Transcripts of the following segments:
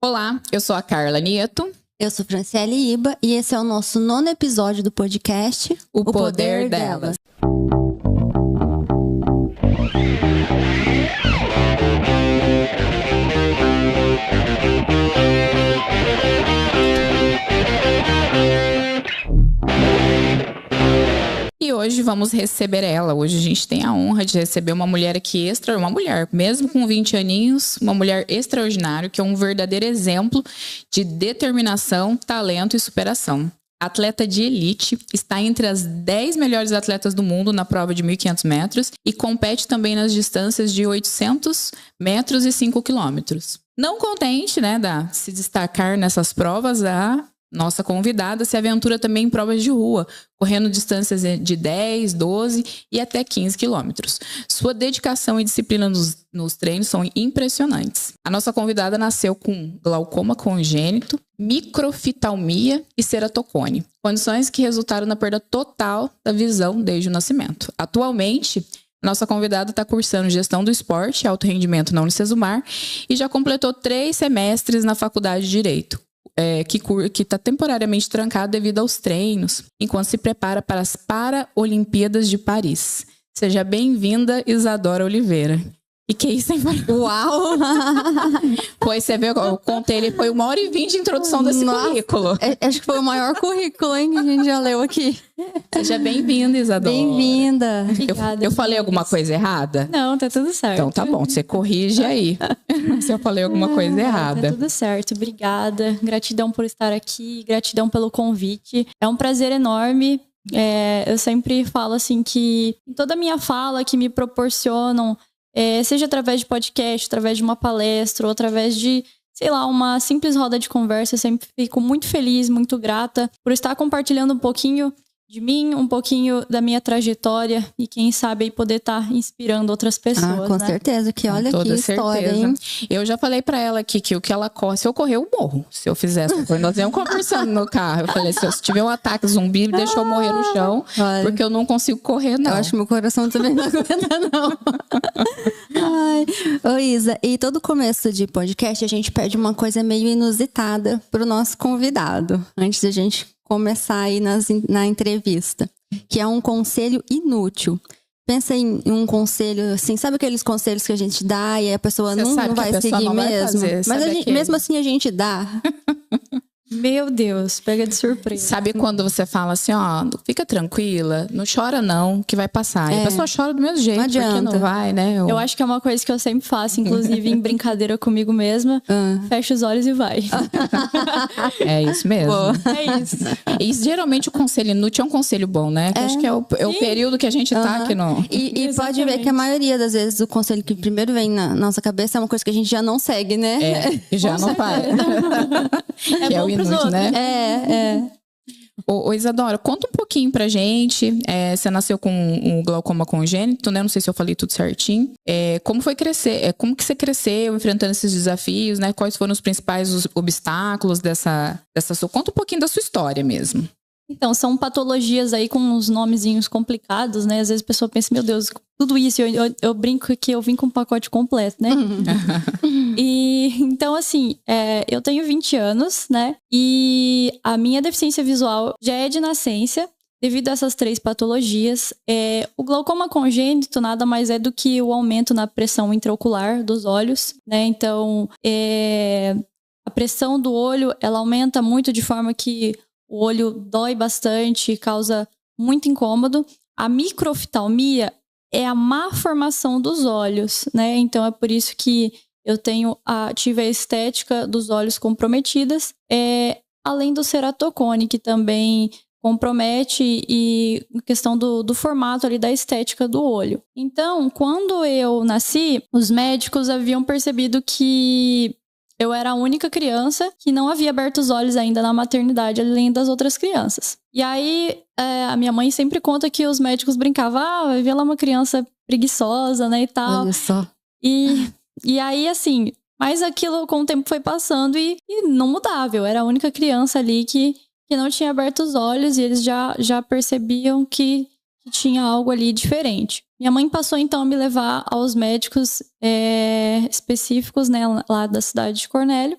Olá, eu sou a Carla Nieto. Eu sou Franciele Iba e esse é o nosso 9º episódio do podcast O Poder Delas. E hoje vamos receber ela. Hoje a gente tem a honra de receber uma mulher aqui uma mulher, mesmo com 20 aninhos, uma mulher extraordinária, que é um verdadeiro exemplo de determinação, talento e superação. Atleta de elite, está entre as 10 melhores atletas do mundo na prova de 1.500 metros e compete também nas distâncias de 800 metros e 5 quilômetros. Não contente, de se destacar nessas provas, a nossa convidada se aventura também em provas de rua, correndo distâncias de 10, 12 e até 15 quilômetros. Sua dedicação e disciplina nos treinos são impressionantes. A nossa convidada nasceu com glaucoma congênito, microftalmia e ceratocone, condições que resultaram na perda total da visão desde o nascimento. Atualmente, nossa convidada está cursando Gestão do Esporte e Alto Rendimento na Unicesumar e já completou 3 semestres na Faculdade de Direito. Que está temporariamente trancado devido aos treinos, enquanto se prepara para as Paralimpíadas de Paris. Seja bem-vinda, Isadora Oliveira. E que isso, hein? Uau! Pois você vê, eu contei, ele foi 1h20 de introdução desse currículo. Acho que foi o maior currículo, hein, que a gente já leu aqui. Seja bem-vinda, Isadora. Bem-vinda. Eu falei alguma coisa errada? Não, tá tudo certo. Então tá bom, você corrige aí se eu falei alguma coisa errada. Tá tudo certo, obrigada. Gratidão por estar aqui, gratidão pelo convite. É um prazer enorme. Eu sempre falo assim que em toda a minha fala que me proporcionam, seja através de podcast, através de uma palestra ou através de, uma simples roda de conversa, eu sempre fico muito feliz, muito grata por estar compartilhando um pouquinho de mim, um pouquinho da minha trajetória e quem sabe aí poder estar inspirando outras pessoas, com certeza, que olha que história, hein? Eu já falei pra ela aqui que o que ela corre, se eu correr, eu morro. Se eu fizesse, nós íamos conversando no carro. Eu falei, se tiver um ataque zumbi, deixa eu morrer no chão, porque eu não consigo correr, não. Eu acho que meu coração também não aguenta, não. Ai. Ô, Isa, e todo começo de podcast a gente pede uma coisa meio inusitada pro nosso convidado, antes da gente começar aí na entrevista, que é um conselho inútil. Pensa em um conselho assim, sabe aqueles conselhos que a gente dá e a pessoa não vai seguir mesmo? Mas mesmo assim a gente dá. Meu Deus, pega de surpresa. Sabe quando você fala assim, fica tranquila, não chora não, que vai passar. E a pessoa chora do mesmo jeito, não adianta. Porque não vai, né? Eu acho que é uma coisa que eu sempre faço, inclusive em brincadeira comigo mesma. Fecha os olhos e vai. É isso mesmo. É isso. E geralmente o conselho inútil é um conselho bom, né? Acho que é o período que a gente tá aqui no... E pode ver que a maioria das vezes o conselho que primeiro vem na nossa cabeça é uma coisa que a gente já não segue, né? Já não faz. Que é o inútil, né? Ô Isadora, conta um pouquinho pra gente. Você nasceu com um glaucoma congênito, né? Não sei se eu falei tudo certinho. Como foi crescer? Como que você cresceu enfrentando esses desafios, né? Quais foram os principais obstáculos dessa sua... Conta um pouquinho da sua história mesmo. Então, são patologias aí com uns nomezinhos complicados, né? Às vezes a pessoa pensa, meu Deus, tudo isso, eu brinco que eu vim com um pacote completo, né? E então, assim, eu tenho 20 anos, né? E a minha deficiência visual já é de nascença, devido a essas 3 patologias. O glaucoma congênito nada mais é do que o aumento na pressão intraocular dos olhos, né? Então, a pressão do olho, ela aumenta muito de forma que o olho dói bastante, causa muito incômodo. A microftalmia é a má formação dos olhos, né? Então é por isso que eu tive a estética dos olhos comprometidas, além do ceratocone, que também compromete, e a questão do formato ali da estética do olho. Então, quando eu nasci, os médicos haviam percebido que eu era a única criança que não havia aberto os olhos ainda na maternidade, além das outras crianças. E aí, a minha mãe sempre conta que os médicos brincavam, vai ver lá uma criança preguiçosa, né, e tal. Olha só. E aí, assim, mas aquilo com o tempo foi passando e não mudava. Eu era a única criança ali que não tinha aberto os olhos e eles já percebiam que tinha algo ali diferente. Minha mãe passou então a me levar aos médicos específicos, né, lá da cidade de Cornélio.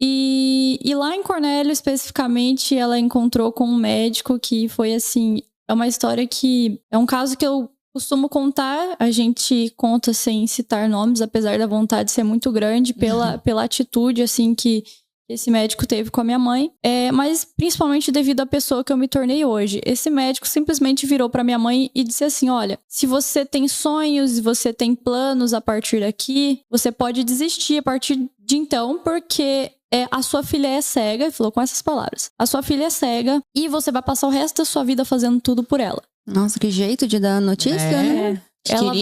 E lá em Cornélio, especificamente, ela encontrou com um médico que foi assim... É uma história que... É um caso que eu costumo contar. A gente conta sem citar nomes, apesar da vontade ser muito grande pela atitude, assim, que esse médico teve com a minha mãe. Mas principalmente devido à pessoa que eu me tornei hoje. Esse médico simplesmente virou pra minha mãe e disse assim, olha, se você tem sonhos, você tem planos a partir daqui, você pode desistir a partir de então, porque... a sua filha é cega, ele falou com essas palavras. A sua filha é cega e você vai passar o resto da sua vida fazendo tudo por ela. Nossa, que jeito de dar notícia, né? Ela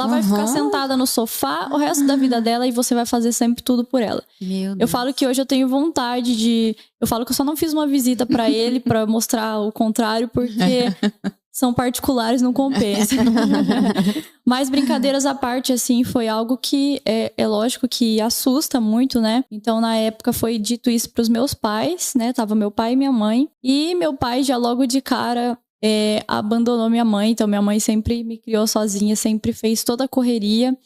vai ficar sentada no sofá o resto da vida dela e você vai fazer sempre tudo por ela. Meu Deus. Eu falo que hoje eu tenho vontade de... Eu falo que eu só não fiz uma visita pra ele pra mostrar o contrário, porque... São particulares, não compensa. Mas brincadeiras à parte, assim, foi algo que é lógico que assusta muito, né? Então, na época, foi dito isso pros meus pais, né? Tava meu pai e minha mãe. E meu pai já logo de cara abandonou minha mãe. Então, minha mãe sempre me criou sozinha, sempre fez toda a correria.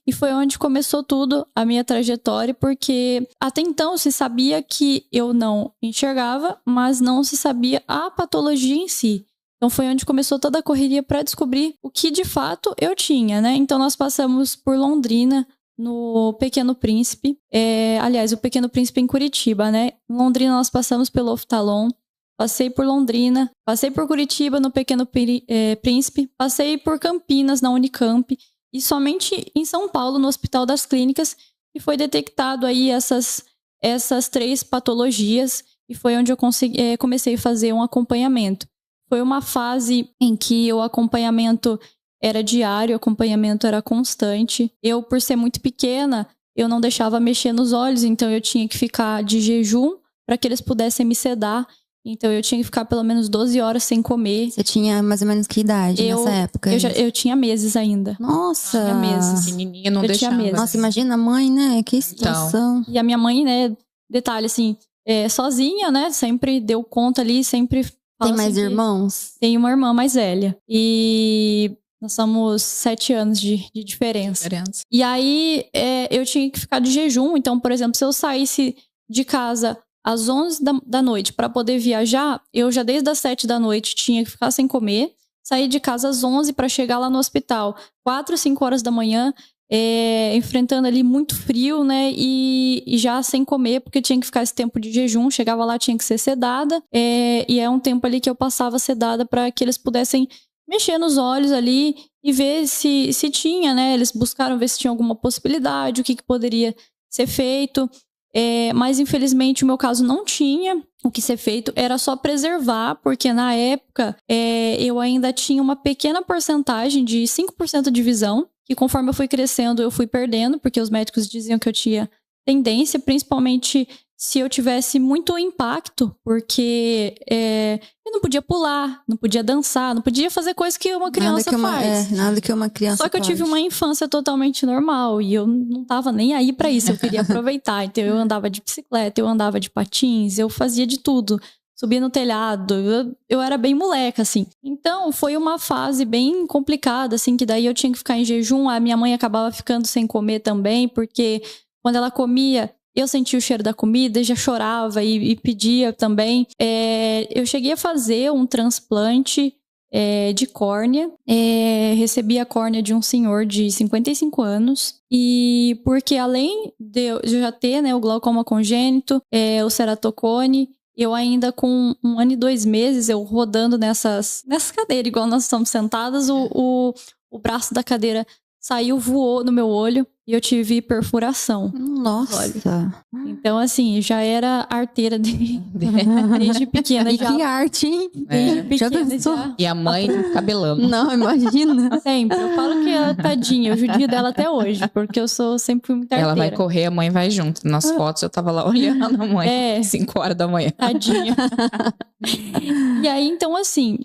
E foi onde começou tudo, a minha trajetória, porque até então se sabia que eu não enxergava, mas não se sabia a patologia em si. Então foi onde começou toda a correria para descobrir o que de fato eu tinha, né? Então nós passamos por Londrina, no Pequeno Príncipe. Aliás, o Pequeno Príncipe em Curitiba, né? Em Londrina nós passamos pelo Oftalon. Passei por Londrina, passei por Curitiba no Pequeno Príncipe, passei por Campinas na Unicamp e somente em São Paulo no Hospital das Clínicas e foi detectado aí essas 3 patologias e foi onde eu comecei a fazer um acompanhamento. Foi uma fase em que o acompanhamento era diário, o acompanhamento era constante. Eu, por ser muito pequena, eu não deixava mexer nos olhos, então eu tinha que ficar de jejum para que eles pudessem me sedar. Então eu tinha que ficar pelo menos 12 horas sem comer. Você tinha mais ou menos que idade nessa época? Eu tinha meses ainda. Nossa! Tinha meses. Pequenininha não deixava. Nossa, imagina a mãe, né? Que situação. Então, e a minha mãe, né? Detalhe, assim, sozinha, né? Sempre deu conta ali, sempre... Tem mais irmãos? Tem uma irmã mais velha. E nós somos 7 anos de diferença. E aí, eu tinha que ficar de jejum. Então, por exemplo, se eu saísse de casa às 11 da noite para poder viajar, eu já desde as 7 da noite tinha que ficar sem comer. Sair de casa às 11 para chegar lá no hospital 4, 5 horas da manhã. Enfrentando ali muito frio, né, e já sem comer, porque tinha que ficar esse tempo de jejum, chegava lá, tinha que ser sedada, e é um tempo ali que eu passava sedada para que eles pudessem mexer nos olhos ali e ver se tinha, né, eles buscaram ver se tinha alguma possibilidade, o que poderia ser feito, mas infelizmente o meu caso não tinha o que ser feito, era só preservar, porque na época eu ainda tinha uma pequena porcentagem de 5% de visão, que conforme eu fui crescendo, eu fui perdendo, porque os médicos diziam que eu tinha tendência, principalmente se eu tivesse muito impacto, porque eu não podia pular, não podia dançar, não podia fazer coisas que uma criança faz. Nada que uma criança Só que eu tive uma infância totalmente normal e eu não tava nem aí pra isso, eu queria aproveitar. Então eu andava de bicicleta, eu andava de patins, eu fazia de tudo. Subia no telhado, eu era bem moleca, assim. Então, foi uma fase bem complicada, assim, que daí eu tinha que ficar em jejum, a minha mãe acabava ficando sem comer também, porque quando ela comia, eu sentia o cheiro da comida, já chorava e pedia também. Eu cheguei a fazer um transplante de córnea, recebi a córnea de um senhor de 55 anos, e porque além de eu já ter, né, o glaucoma congênito, o ceratocone, eu ainda com 1 ano e 2 meses, eu rodando nessa cadeira, igual nós estamos sentadas, o braço da cadeira saiu, voou no meu olho e eu tive perfuração. Nossa! Então, assim, já era arteira desde pequena. E que arte, hein? Desde pequena já. E a mãe cabelando. Não, imagina. Sempre. Eu falo que é tadinha, eu judio dela até hoje, porque eu sempre fui muito arteira. Ela vai correr, a mãe vai junto. Nas fotos eu tava lá olhando a mãe, 5 horas da manhã. Tadinha. E aí, então, assim...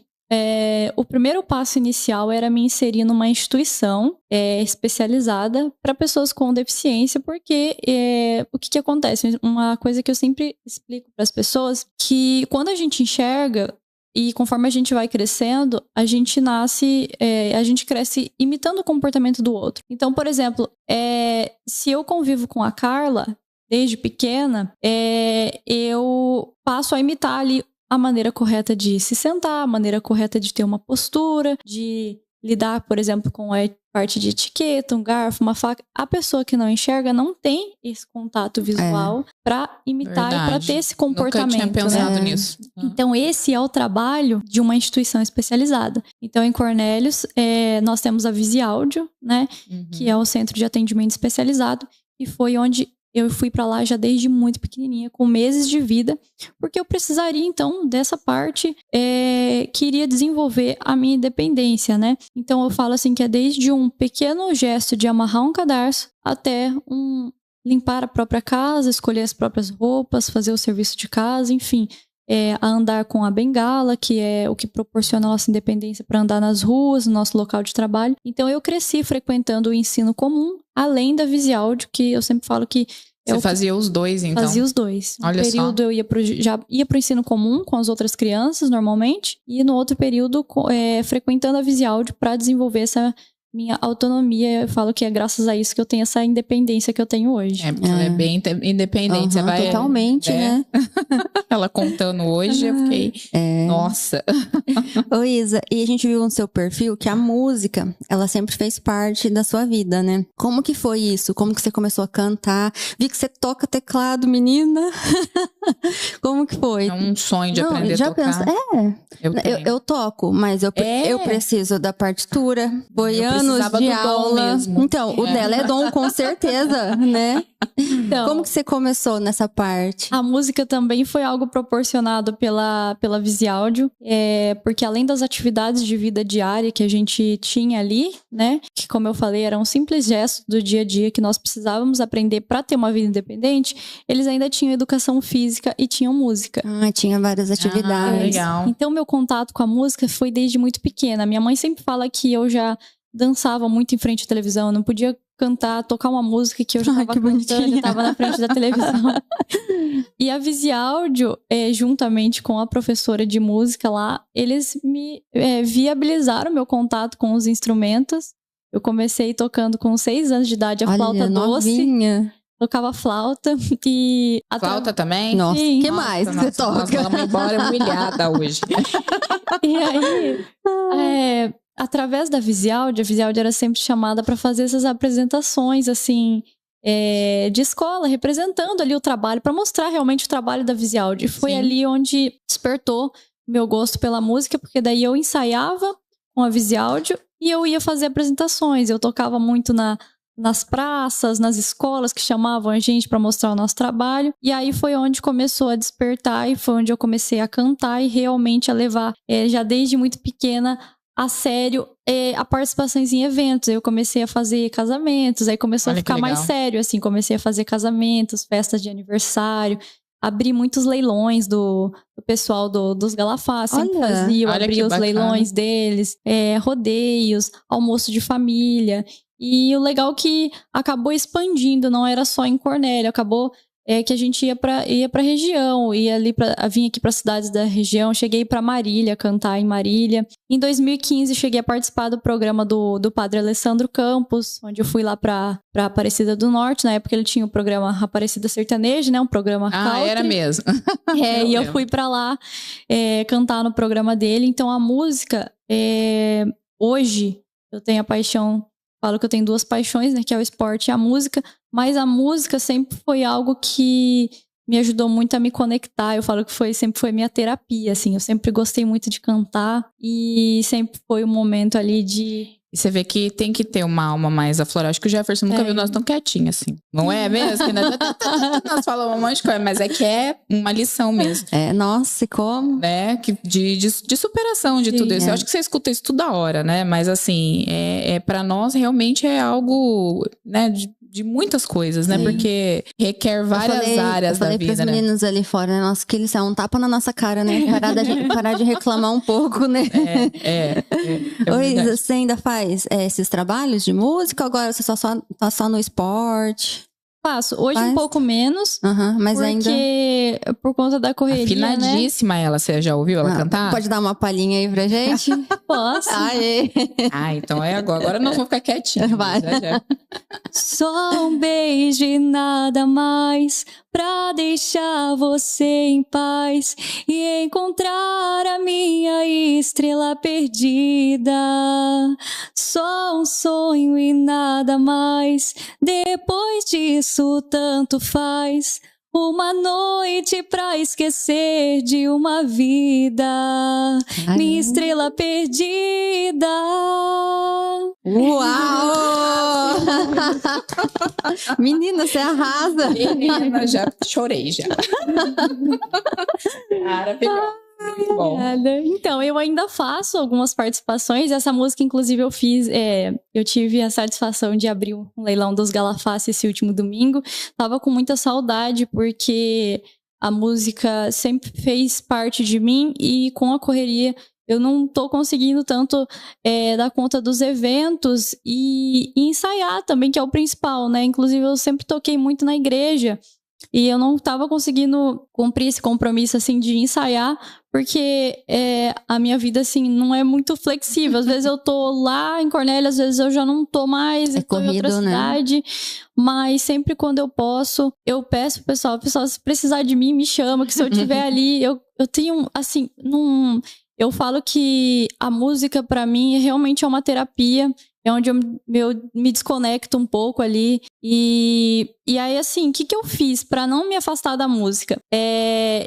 o primeiro passo inicial era me inserir numa instituição especializada para pessoas com deficiência, porque o que acontece? Uma coisa que eu sempre explico para as pessoas, que quando a gente enxerga e conforme a gente vai crescendo, a gente cresce imitando o comportamento do outro. Então, por exemplo, se eu convivo com a Carla, desde pequena, eu passo a imitar ali a maneira correta de se sentar, a maneira correta de ter uma postura, de lidar, por exemplo, com a parte de etiqueta, um garfo, uma faca. A pessoa que não enxerga não tem esse contato visual para imitar e para ter esse comportamento. Nunca tinha pensado nisso. Então, esse é o trabalho de uma instituição especializada. Então, em Cornélios, nós temos a Visiáudio, né? Que é o Centro de Atendimento Especializado. E foi onde eu fui para lá já desde muito pequenininha, com meses de vida, porque eu precisaria, então, dessa parte, queria desenvolver a minha independência, né? Então, eu falo assim que é desde um pequeno gesto de amarrar um cadarço até limpar a própria casa, escolher as próprias roupas, fazer o serviço de casa, enfim, a andar com a bengala, que é o que proporciona a nossa independência para andar nas ruas, no nosso local de trabalho. Então, eu cresci frequentando o ensino comum, além da Visiáudio, que eu sempre falo que... Você fazia os dois, então? Fazia os dois. Olha no período eu já ia pro ensino comum com as outras crianças, normalmente, e no outro período frequentando a Visiáudio para desenvolver essa minha autonomia. Eu falo que é graças a isso que eu tenho essa independência que eu tenho hoje. Porque ela é bem independente. Você vai, totalmente, né? Ela contando hoje, eu fiquei... Nossa! Ô Isa, e a gente viu no seu perfil que a música, ela sempre fez parte da sua vida, né? Como que foi isso? Como que você começou a cantar? Vi que você toca teclado, menina. Como que foi? É um sonho de aprender a tocar. Eu toco, mas eu preciso da partitura, anos de aula. Então, o dela é dom, com certeza, né? Então, como que você começou nessa parte? A música também foi algo proporcionado pela Visiáudio, porque além das atividades de vida diária que a gente tinha ali, né? Que, como eu falei, eram simples gestos do dia a dia que nós precisávamos aprender para ter uma vida independente, eles ainda tinham educação física e tinham música. Tinha várias atividades. Legal. Então, meu contato com a música foi desde muito pequena. Minha mãe sempre fala que eu já dançava muito em frente à televisão, eu não podia cantar, tocar uma música que eu já estava cantando, eu estava na frente da televisão. E a Visiáudio, juntamente com a professora de música lá, eles me viabilizaram o meu contato com os instrumentos. Eu comecei tocando com 6 anos de idade a flauta novinha. doce. Tocava flauta e... Flauta também? Nossa, sim. Que mais você toca? Nós vamos embora humilhada hoje. E aí... através da Visiáudio, a Visiáudio era sempre chamada para fazer essas apresentações, assim, de escola, representando ali o trabalho, para mostrar realmente o trabalho da Visiáudio. E foi ali onde despertou meu gosto pela música, porque daí eu ensaiava com a Visiáudio e eu ia fazer apresentações. Eu tocava muito nas praças, nas escolas que chamavam a gente para mostrar o nosso trabalho. E aí foi onde começou a despertar e foi onde eu comecei a cantar e realmente a levar, já desde muito pequena, a sério, a participações em eventos. Eu comecei a fazer casamentos, aí começou a ficar mais sério, assim, comecei a fazer casamentos, festas de aniversário, abri muitos leilões do pessoal dos Galafás, sempre fazia, eu abri os leilões deles, rodeios, almoço de família. E o legal que acabou expandindo, não era só em Cornélio, acabou que a gente ia pra região, vim aqui para cidades da região, cheguei para Marília, cantar em Marília. Em 2015, cheguei a participar do programa do Padre Alessandro Campos, onde eu fui lá para Aparecida do Norte. Na época ele tinha o programa Aparecida Sertaneja, né? Um programa country. Era mesmo. E eu fui para lá cantar no programa dele. Então a música, hoje eu tenho a paixão. Falo que eu tenho 2 paixões, né? Que é o esporte e a música. Mas a música sempre foi algo que me ajudou muito a me conectar. Eu falo que sempre foi minha terapia, assim. Eu sempre gostei muito de cantar. E sempre foi um momento ali de... E você vê que tem que ter uma alma mais aflorada. Acho que o Jefferson nunca viu nós tão quietinhos, assim. Não é mesmo? Que nós falamos um monte de coisa, mas que é uma lição mesmo. Nossa, e como? Né? De superação de tudo isso. Eu acho que você escuta isso toda hora, né? Mas assim, pra nós realmente é algo, né? De muitas coisas, né? Porque requer várias áreas da vida, né? Eu falei pros meninos ali fora, né? Nossa, que eles são um tapa na nossa cara, né? Parar de reclamar um pouco, né? Isa, você ainda faz esses trabalhos de música ou agora você tá só no esporte? Faço. Hoje um pouco menos. Mas porque ainda... por conta da correria, Afinadíssima, né? ela. Você já ouviu ela cantar? Pode dar uma palhinha aí pra gente? Posso. Aê. Então é agora. Agora nós vamos ficar quietinhos. Vai. Já. Só um beijo e nada mais pra deixar você em paz e encontrar a minha estrela perdida. Só um sonho e nada mais. Depois disso, tanto faz. Uma noite pra esquecer de uma vida. Minha estrela perdida. Uau! Menina, você arrasa. Menina, já chorei já. Maravilhoso. Muito bom. Então, eu ainda faço algumas participações. Essa música, inclusive, eu fiz. Eu tive a satisfação de abrir um leilão dos Galafassi esse último domingo. Tava com muita saudade, porque a música sempre fez parte de mim e com a correria eu não tô conseguindo tanto dar conta dos eventos e ensaiar também, que é o principal, né? Inclusive, eu sempre toquei muito na igreja. E eu não estava conseguindo cumprir esse compromisso, assim, de ensaiar, porque a minha vida, assim, não é muito flexível. Às vezes eu tô lá em Cornélia, às vezes eu já não tô mais, tô em outra cidade. Mas sempre quando eu posso, eu peço pro pessoal, se precisar de mim, me chama, que se eu estiver ali, eu tenho, assim, eu falo que a música, pra mim, realmente é uma terapia. É onde eu me desconecto um pouco ali. E aí, assim, o que eu fiz pra não me afastar da música?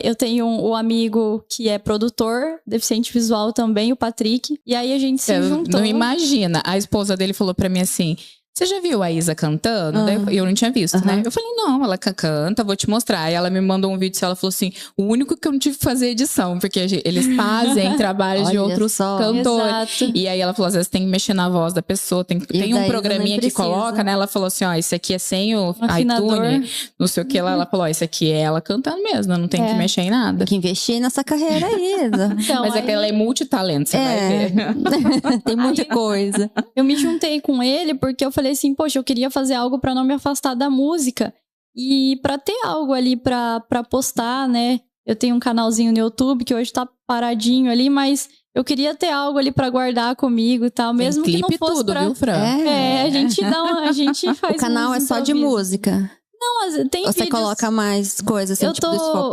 Eu tenho um amigo que é produtor, deficiente visual também, o Patrick. E aí a gente se juntou. Não imagina. A esposa dele falou pra mim assim... Você já viu a Isa cantando? Daí eu não tinha visto, né? Eu falei, não, ela canta, vou te mostrar. Aí ela me mandou um vídeo e ela falou assim, o único que eu não tive que fazer edição, porque eles fazem trabalhos de outros cantores. Exato. E aí ela falou, às vezes tem que mexer na voz da pessoa, tem um programinha que coloca, né? Ela falou assim, esse aqui é sem o iTunes, não sei o que. Ela falou, esse aqui é ela cantando mesmo, não tem que mexer em nada. Tem que investir nessa carreira aí, Isa. Então, mas é que ela é multitalento, você vai ver. Tem muita coisa. Eu me juntei com ele porque eu falei assim, poxa, eu queria fazer algo pra não me afastar da música e pra ter algo ali pra postar, né? Eu tenho um canalzinho no YouTube que hoje tá paradinho ali, mas eu queria ter algo ali pra guardar comigo e tal, mesmo que não fosse tudo, viu, Fran? a gente faz. O canal é só de música. Não, tem Você vídeos... coloca mais coisas, assim,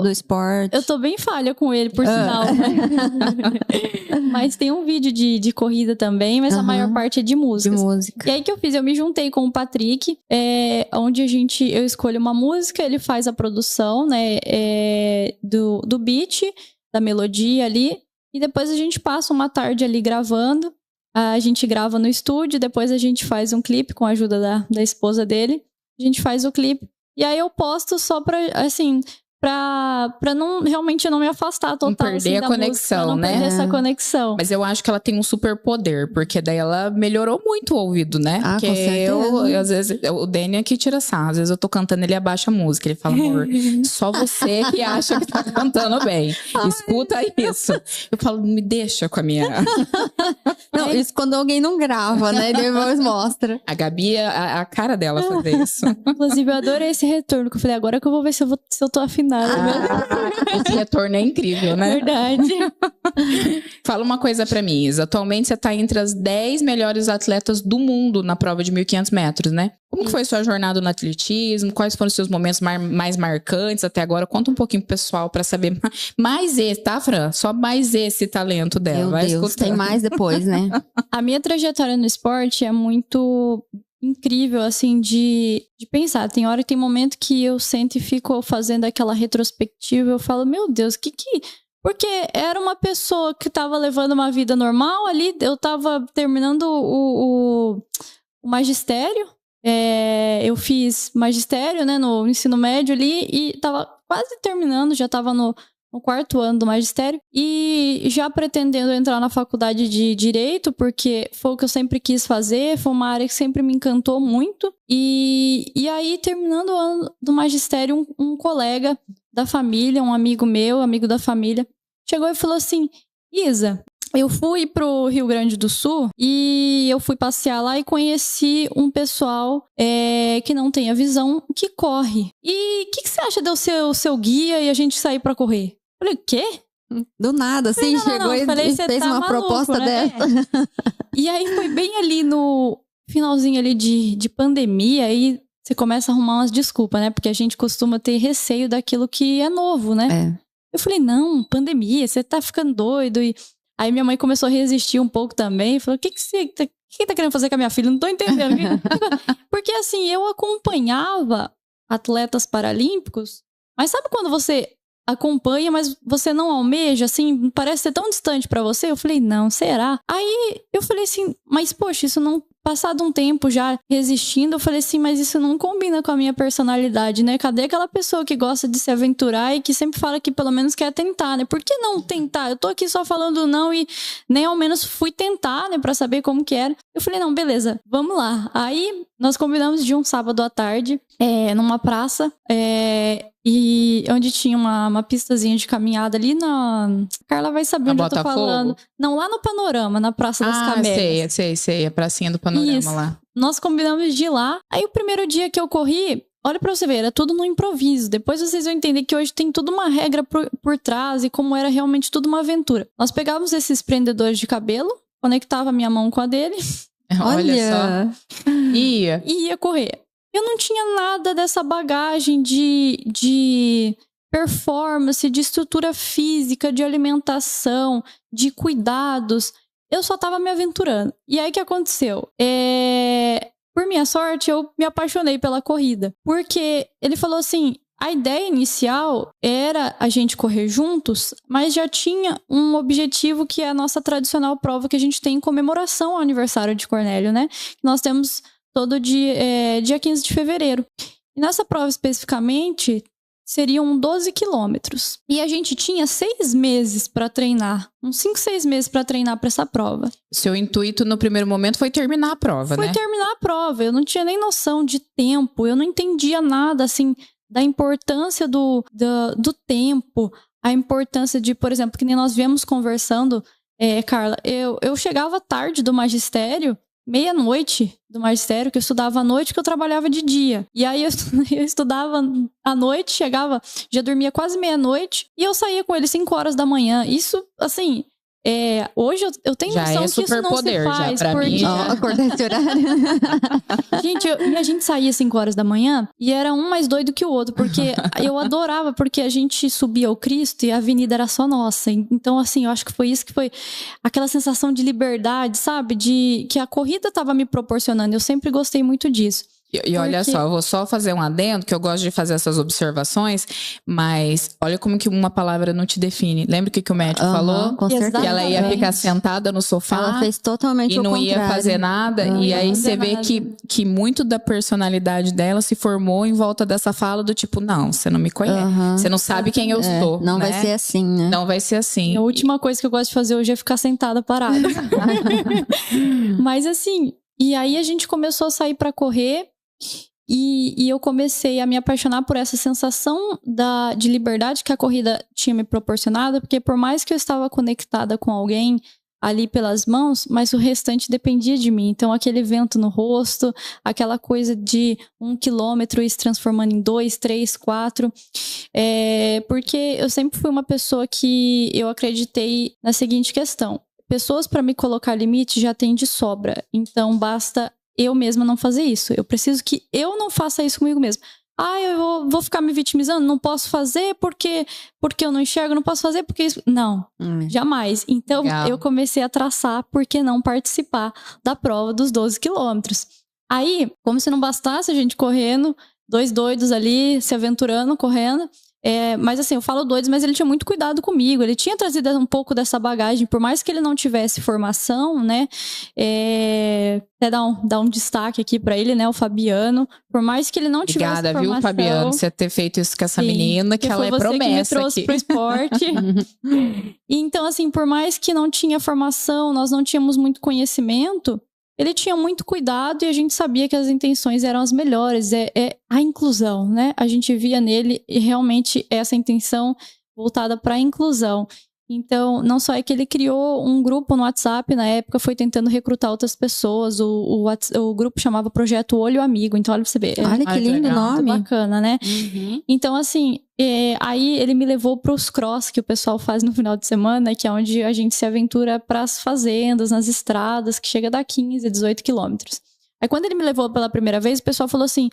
do esporte. Eu tô bem falha com ele, por sinal. Mas tem um vídeo de corrida também, mas a maior parte é de música. E aí que eu fiz? Eu me juntei com o Patrick, onde eu escolho uma música, ele faz a produção, né, do beat, da melodia ali, e depois a gente passa uma tarde ali gravando. A gente grava no estúdio, depois a gente faz um clipe com a ajuda da esposa dele. A gente faz o clipe. E aí eu posto só pra, assim, pra não, realmente não me afastar total. Não perder assim, a conexão, música, não perder essa conexão. Mas eu acho que ela tem um super poder, porque daí ela melhorou muito o ouvido, né? Ah, porque com certeza. às vezes, o Danny aqui tira sarro. Às vezes eu tô cantando, ele abaixa a música. Ele fala, amor, só você que acha que tá cantando bem. Escuta isso. Eu falo, me deixa com a minha... Não, isso quando alguém não grava, né? E depois mostra. A Gabi, a cara dela fazer isso. Inclusive, eu adorei esse retorno, que eu falei, agora que eu vou ver se eu tô afinada. Esse retorno é incrível, né? Verdade. Fala uma coisa pra mim, Isa. Atualmente você tá entre as 10 melhores atletas do mundo na prova de 1.500 metros, né? Como que foi sua jornada no atletismo? Quais foram os seus momentos mais marcantes até agora? Conta um pouquinho pro pessoal pra saber mais esse, tá, Fran? Só mais esse talento dela. Meu Vai Deus, escutando. tem mais depois, né? A minha trajetória no esporte é muito incrível, assim, de pensar. Tem hora, tem momento que eu sento e fico fazendo aquela retrospectiva. Eu falo, meu Deus, Porque era uma pessoa que tava levando uma vida normal ali. Eu tava terminando o magistério. Eu fiz magistério, né, no ensino médio ali. E tava quase terminando, já tava no 4º ano do magistério. E já pretendendo entrar na faculdade de Direito, porque foi o que eu sempre quis fazer. Foi uma área que sempre me encantou muito. E aí, terminando o ano do magistério, um colega da família, um amigo meu, amigo da família, chegou e falou assim, Isa, eu fui pro Rio Grande do Sul e eu fui passear lá e conheci um pessoal que não tem a visão, que corre. E o que você acha de eu ser o seu guia e a gente sair pra correr? Eu falei, o quê? Do nada, assim, chegou e falei, fez tá uma maluco, proposta né? dessa. E aí foi bem ali no finalzinho ali de pandemia, aí você começa a arrumar umas desculpas, né? Porque a gente costuma ter receio daquilo que é novo, né? Eu falei, não, pandemia, você tá ficando doido. E aí minha mãe começou a resistir um pouco também. Falou, o que você tá querendo fazer com a minha filha? Não tô entendendo. Porque assim, eu acompanhava atletas paralímpicos, mas sabe quando você acompanha, mas você não almeja, assim, parece ser tão distante pra você? Eu falei, não, será? Aí eu falei assim, mas poxa, isso não... Passado um tempo já resistindo, eu falei assim, mas isso não combina com a minha personalidade, né? Cadê aquela pessoa que gosta de se aventurar e que sempre fala que pelo menos quer tentar, né? Por que não tentar? Eu tô aqui só falando não e nem ao menos fui tentar, né? Pra saber como que era. Eu falei, não, beleza, vamos lá. Aí nós combinamos de um sábado à tarde, numa praça, e onde tinha uma pistazinha de caminhada ali na... Carla vai saber onde eu tô falando. Não, lá no Panorama, na Praça das Camélias. Sei, a pracinha do Panorama isso. lá. Nós combinamos de ir lá. Aí o primeiro dia que eu corri, olha pra você ver, era tudo no improviso. Depois vocês vão entender que hoje tem tudo uma regra por trás e como era realmente tudo uma aventura. Nós pegávamos esses prendedores de cabelo, conectava a minha mão com a dele. Olha só. E ia correr. Eu não tinha nada dessa bagagem de performance, de estrutura física, de alimentação, de cuidados. Eu só tava me aventurando. E aí o que aconteceu? Por minha sorte, eu me apaixonei pela corrida. Porque ele falou assim, a ideia inicial era a gente correr juntos, mas já tinha um objetivo que é a nossa tradicional prova que a gente tem em comemoração ao aniversário de Cornélio, né? Nós temos todo dia 15 de fevereiro. E nessa prova especificamente, seriam 12 quilômetros. E a gente tinha 6 meses para treinar. Uns 5, 6 meses para treinar para essa prova. Seu intuito no primeiro momento foi terminar a prova, né? Foi terminar a prova. Eu não tinha nem noção de tempo. Eu não entendia nada, assim, da importância do tempo. A importância de, por exemplo, que nem nós viemos conversando, Carla, eu chegava tarde do magistério, meia-noite do magistério, que eu estudava à noite, que eu trabalhava de dia. E aí eu estudava à noite, chegava, já dormia quase meia-noite, e eu saía com ele 5 horas da manhã. Isso, assim, hoje eu tenho já noção que isso não se faz. Já, pra porque... mim. Acordar esse horário. Gente, a gente saía 5 horas da manhã e era um mais doido que o outro, porque eu adorava, porque a gente subia ao Cristo e a avenida era só nossa. Então, assim, eu acho que foi isso que foi aquela sensação de liberdade, sabe? Que a corrida tava me proporcionando. Eu sempre gostei muito disso. E olha só, eu vou só fazer um adendo, que eu gosto de fazer essas observações, mas olha como que uma palavra não te define. Lembra o que o médico falou? Com certeza. Que ela ia ficar sentada no sofá. Ela fez totalmente e não ia fazer nada. E aí você vê que muito da personalidade dela se formou em volta dessa fala do tipo, não, você não me conhece. Você não sabe quem eu sou. Não né? vai ser assim, né? Não vai ser assim. A última coisa que eu gosto de fazer hoje é ficar sentada parada. Mas assim, e aí a gente começou a sair pra correr. E eu comecei a me apaixonar por essa sensação de liberdade que a corrida tinha me proporcionado, porque por mais que eu estava conectada com alguém ali pelas mãos, mas o restante dependia de mim. Então aquele vento no rosto, aquela coisa de 1 quilômetro e se transformando em 2, 3, 4. Porque eu sempre fui uma pessoa que eu acreditei na seguinte questão. Pessoas para me colocar limite já tem de sobra. Então basta eu mesma não fazer isso. Eu preciso que eu não faça isso comigo mesma. Eu vou ficar me vitimizando? Não posso fazer porque eu não enxergo, não posso fazer porque isso... Não, jamais. Então, eu comecei a traçar por que não participar da prova dos 12 quilômetros. Aí, como se não bastasse a gente correndo, 2 doidos ali, se aventurando, correndo... mas assim, eu falo doidos, mas ele tinha muito cuidado comigo. Ele tinha trazido um pouco dessa bagagem, por mais que ele não tivesse formação, né? Até dar um destaque aqui pra ele, né? O Fabiano. Por mais que ele não tivesse formação... Obrigada, viu, Fabiano? Você ter feito isso com essa menina, que ela é promessa. Que me trouxe pro esporte. E então, assim, por mais que não tinha formação, nós não tínhamos muito conhecimento... Ele tinha muito cuidado e a gente sabia que as intenções eram as melhores. A inclusão, né? A gente via nele realmente essa intenção voltada para a inclusão. Então, não só é que ele criou um grupo no WhatsApp, na época foi tentando recrutar outras pessoas, o grupo chamava Projeto Olho Amigo, então olha pra você ver. Olha que lindo o nome. Bacana, né? Uhum. Então, assim, aí ele me levou pros cross que o pessoal faz no final de semana, que é onde a gente se aventura pras fazendas, nas estradas, que chega a dar 15, 18 quilômetros. Aí quando ele me levou pela primeira vez, o pessoal falou assim,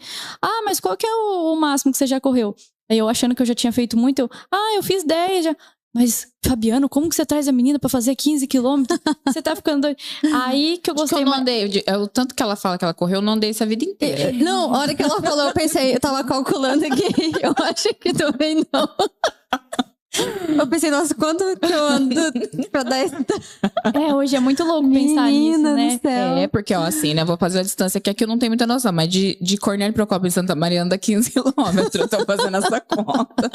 mas qual que é o máximo que você já correu? Aí eu achando que eu já tinha feito muito, eu fiz 10 já. Mas, Fabiano, como que você traz a menina pra fazer 15 quilômetros? Você tá ficando doido. Aí que eu gostei. Eu não andei, o tanto que ela fala que ela correu, eu não andei essa vida inteira. Não, a hora que ela falou, eu tava calculando aqui. Eu acho que também não. Eu pensei, nossa, quanto que eu ando pra dar esse... hoje é muito louco pensar nisso, né? Do céu. Porque, assim, né? Vou fazer a distância que aqui eu não tenho muita noção, mas de Cornélio Procópio em Santa Maria anda 15 quilômetros. Eu tô fazendo essa conta.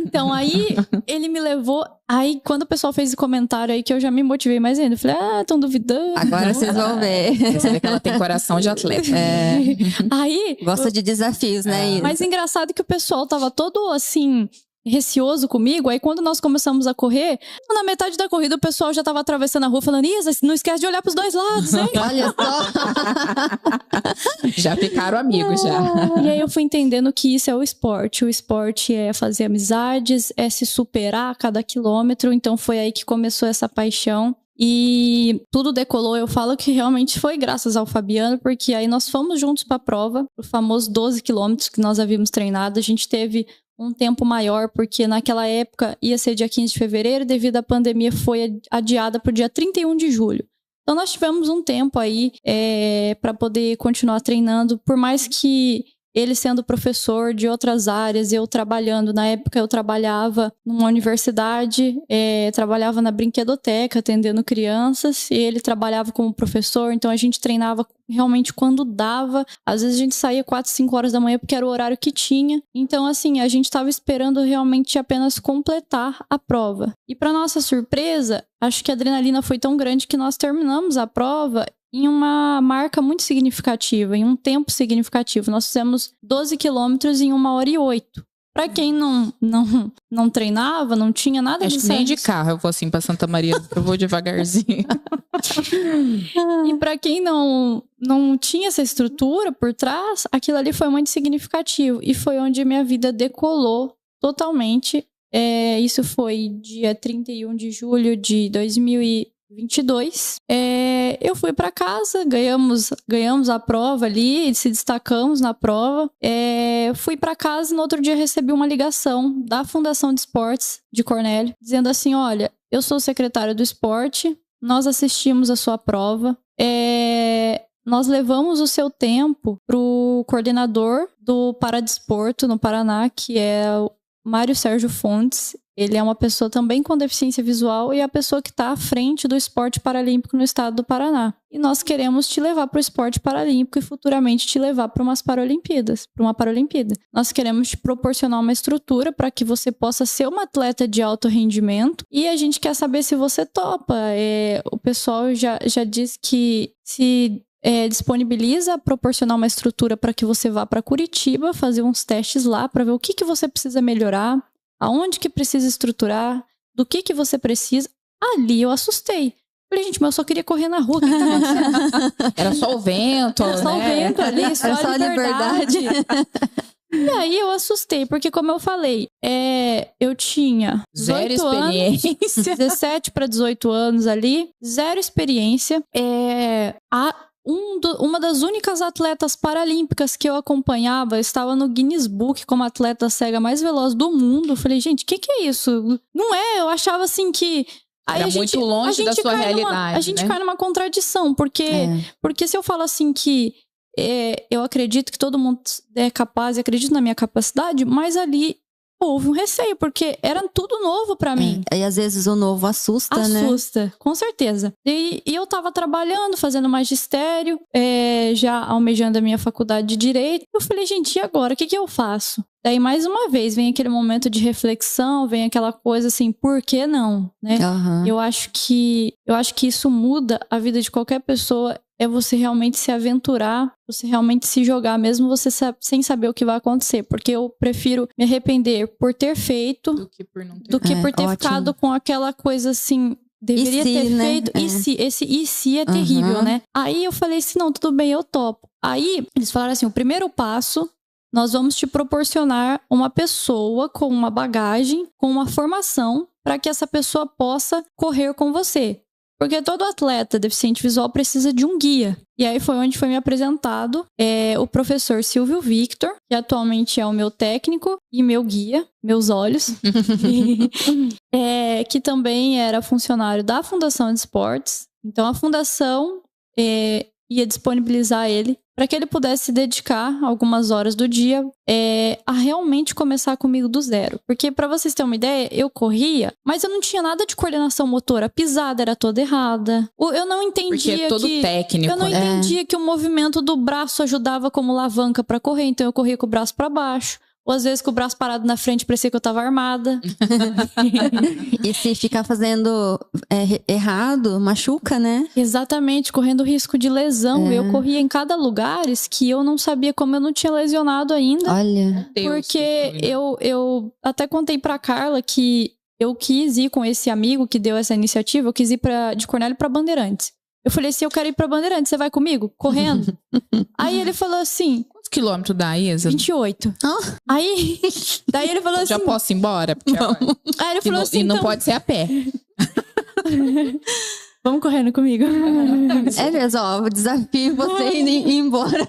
Então, aí ele me levou. Aí, quando o pessoal fez esse comentário aí, que eu já me motivei mais ainda. Eu falei, tão duvidando. Agora vocês vão ver. Você vê que ela tem coração de atleta. Aí. Gosta de desafios, né, Isa? Mas engraçado que o pessoal tava todo assim. Receoso comigo, aí quando nós começamos a correr, na metade da corrida o pessoal já tava atravessando a rua falando, Isa, não esquece de olhar pros dois lados, hein? Olha só. Já ficaram amigos, já. E aí eu fui entendendo que isso é o esporte é fazer amizades, é se superar a cada quilômetro, então foi aí que começou essa paixão. E tudo decolou, eu falo que realmente foi graças ao Fabiano, porque aí nós fomos juntos pra prova, o famoso 12 quilômetros que nós havíamos treinado, a gente teve um tempo maior, porque naquela época ia ser dia 15 de fevereiro, devido à pandemia foi adiada para o dia 31 de julho. Então nós tivemos um tempo aí para poder continuar treinando, por mais que ele sendo professor de outras áreas, eu trabalhando, na época eu trabalhava numa universidade, trabalhava na brinquedoteca, atendendo crianças, e ele trabalhava como professor, então a gente treinava realmente quando dava, às vezes a gente saía 4, 5 horas da manhã, porque era o horário que tinha, então assim, a gente estava esperando realmente apenas completar a prova. E para nossa surpresa, acho que a adrenalina foi tão grande que nós terminamos a prova em uma marca muito significativa, em um tempo significativo. Nós fizemos 12 quilômetros em 1h08. Pra quem não treinava, não tinha nada disso. Nem de carro eu vou assim pra Santa Maria, eu vou devagarzinho. E pra quem não tinha essa estrutura por trás, aquilo ali foi muito significativo. E foi onde minha vida decolou totalmente. Isso foi dia 31 de julho de 2022. Eu fui para casa, ganhamos a prova ali, se destacamos na prova. Fui para casa e no outro dia recebi uma ligação da Fundação de Esportes de Cornélio, dizendo assim, olha, eu sou secretário do esporte, nós assistimos a sua prova, nós levamos o seu tempo pro coordenador do Paradesporto no Paraná, que é o Mário Sérgio Fontes. Ele é uma pessoa também com deficiência visual e é a pessoa que está à frente do esporte paralímpico no estado do Paraná. E nós queremos te levar para o esporte paralímpico e futuramente te levar para uma Paralimpíada. Nós queremos te proporcionar uma estrutura para que você possa ser uma atleta de alto rendimento e a gente quer saber se você topa. O pessoal já diz que se disponibiliza proporcionar uma estrutura para que você vá para Curitiba fazer uns testes lá para ver o que você precisa melhorar, aonde que precisa estruturar, do que você precisa. Ali eu assustei. Falei, gente, mas eu só queria correr na rua, o que tá acontecendo? Era só o vento, Era só o vento ali, só a liberdade. E aí eu assustei, porque como eu falei, eu tinha 18 anos, 17 para 18 anos ali, zero experiência. Uma das únicas atletas paralímpicas que eu acompanhava estava no Guinness Book como atleta cega mais veloz do mundo. Eu falei, gente, o que é isso? Não é? Eu achava assim que... Aí era muito longe da sua realidade. A gente cai numa contradição, porque se eu falo assim que eu acredito que todo mundo é capaz, e acredito na minha capacidade, mas ali houve um receio, porque era tudo novo pra mim. E às vezes o novo assusta, né? Assusta, com certeza. E eu tava trabalhando, fazendo magistério, já almejando a minha faculdade de Direito. Eu falei, gente, e agora? O que eu faço? Daí, mais uma vez, vem aquele momento de reflexão, vem aquela coisa assim, por que não? Né? Uhum. Eu acho que isso muda a vida de qualquer pessoa. é você realmente se aventurar, você realmente se jogar, mesmo você sem saber o que vai acontecer. Porque eu prefiro me arrepender por ter feito Do que por não ter. do que por ter ótimo. ficado com aquela coisa assim, deveria se, ter né? feito. E se? Esse e se é terrível, né? Aí eu falei assim, não, tudo bem, eu topo. Aí eles falaram assim, o primeiro passo, nós vamos te proporcionar uma pessoa com uma bagagem, com uma formação, para que essa pessoa possa correr com você. Porque todo atleta deficiente visual precisa de um guia. E aí foi onde foi me apresentado o professor Silvio Victor, que atualmente é o meu técnico e meu guia, meus olhos. Que também era funcionário da Fundação de Esportes. Então a fundação ia disponibilizar ele para que ele pudesse se dedicar algumas horas do dia a realmente começar comigo do zero. Porque, para vocês terem uma ideia, eu corria, mas eu não tinha nada de coordenação motora. A pisada era toda errada. Eu não entendia Porque é todo técnico. Eu não entendia que o movimento do braço ajudava como alavanca para correr. Então, eu corria com o braço para baixo. Ou às vezes com o braço parado na frente, parecia que eu tava armada. E se ficar fazendo errado, machuca, né? Exatamente, correndo risco de lesão. Eu corria em cada lugar que eu não sabia como eu não tinha lesionado ainda. Olha. Porque eu até contei pra Carla que eu quis ir com esse amigo que deu essa iniciativa, eu quis ir de Cornélio pra Bandeirantes. Eu falei assim, eu quero ir pra Bandeirantes, você vai comigo? Correndo? Aí ele falou assim... Quantos quilômetros dá, Isa? 28. Aí, daí ele falou assim... Já posso ir embora? Porque Aí ele falou assim, e não então... pode ser a pé. Vamos correndo comigo. É mesmo, ó, o desafio você ir embora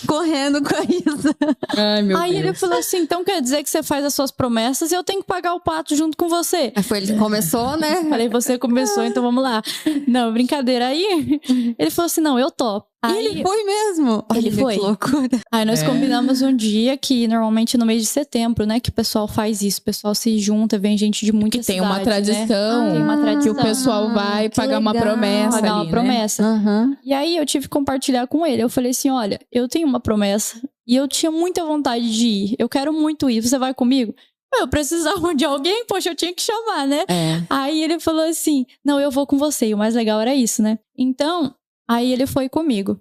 correndo com a Isa. Ai, meu Aí Deus. ele falou assim, então quer dizer que você faz as suas promessas e eu tenho que pagar o pato junto com você. Aí foi ele que começou, né? Falei, você começou, então vamos lá. Não, brincadeira. Aí ele falou assim, não, eu topo. E Aí, ele foi mesmo. Ele Olha foi. Que loucura. Aí nós combinamos um dia que normalmente no mês de setembro, né, que o pessoal faz isso. O pessoal se junta, vem gente de muita Que tem cidade, uma tradição. Né? Tem uma tradição. Que o pessoal vai que pagar uma legal. promessa Pagar ali, uma promessa. Uhum. E aí eu tive que compartilhar com ele. Eu falei assim, olha, eu tenho uma promessa e eu tinha muita vontade de ir. Eu quero muito ir. Você vai comigo? Eu precisava de alguém, poxa, eu tinha que chamar, né? Aí ele falou assim, não, eu vou com você. E o mais legal era isso, né? Então, aí ele foi comigo.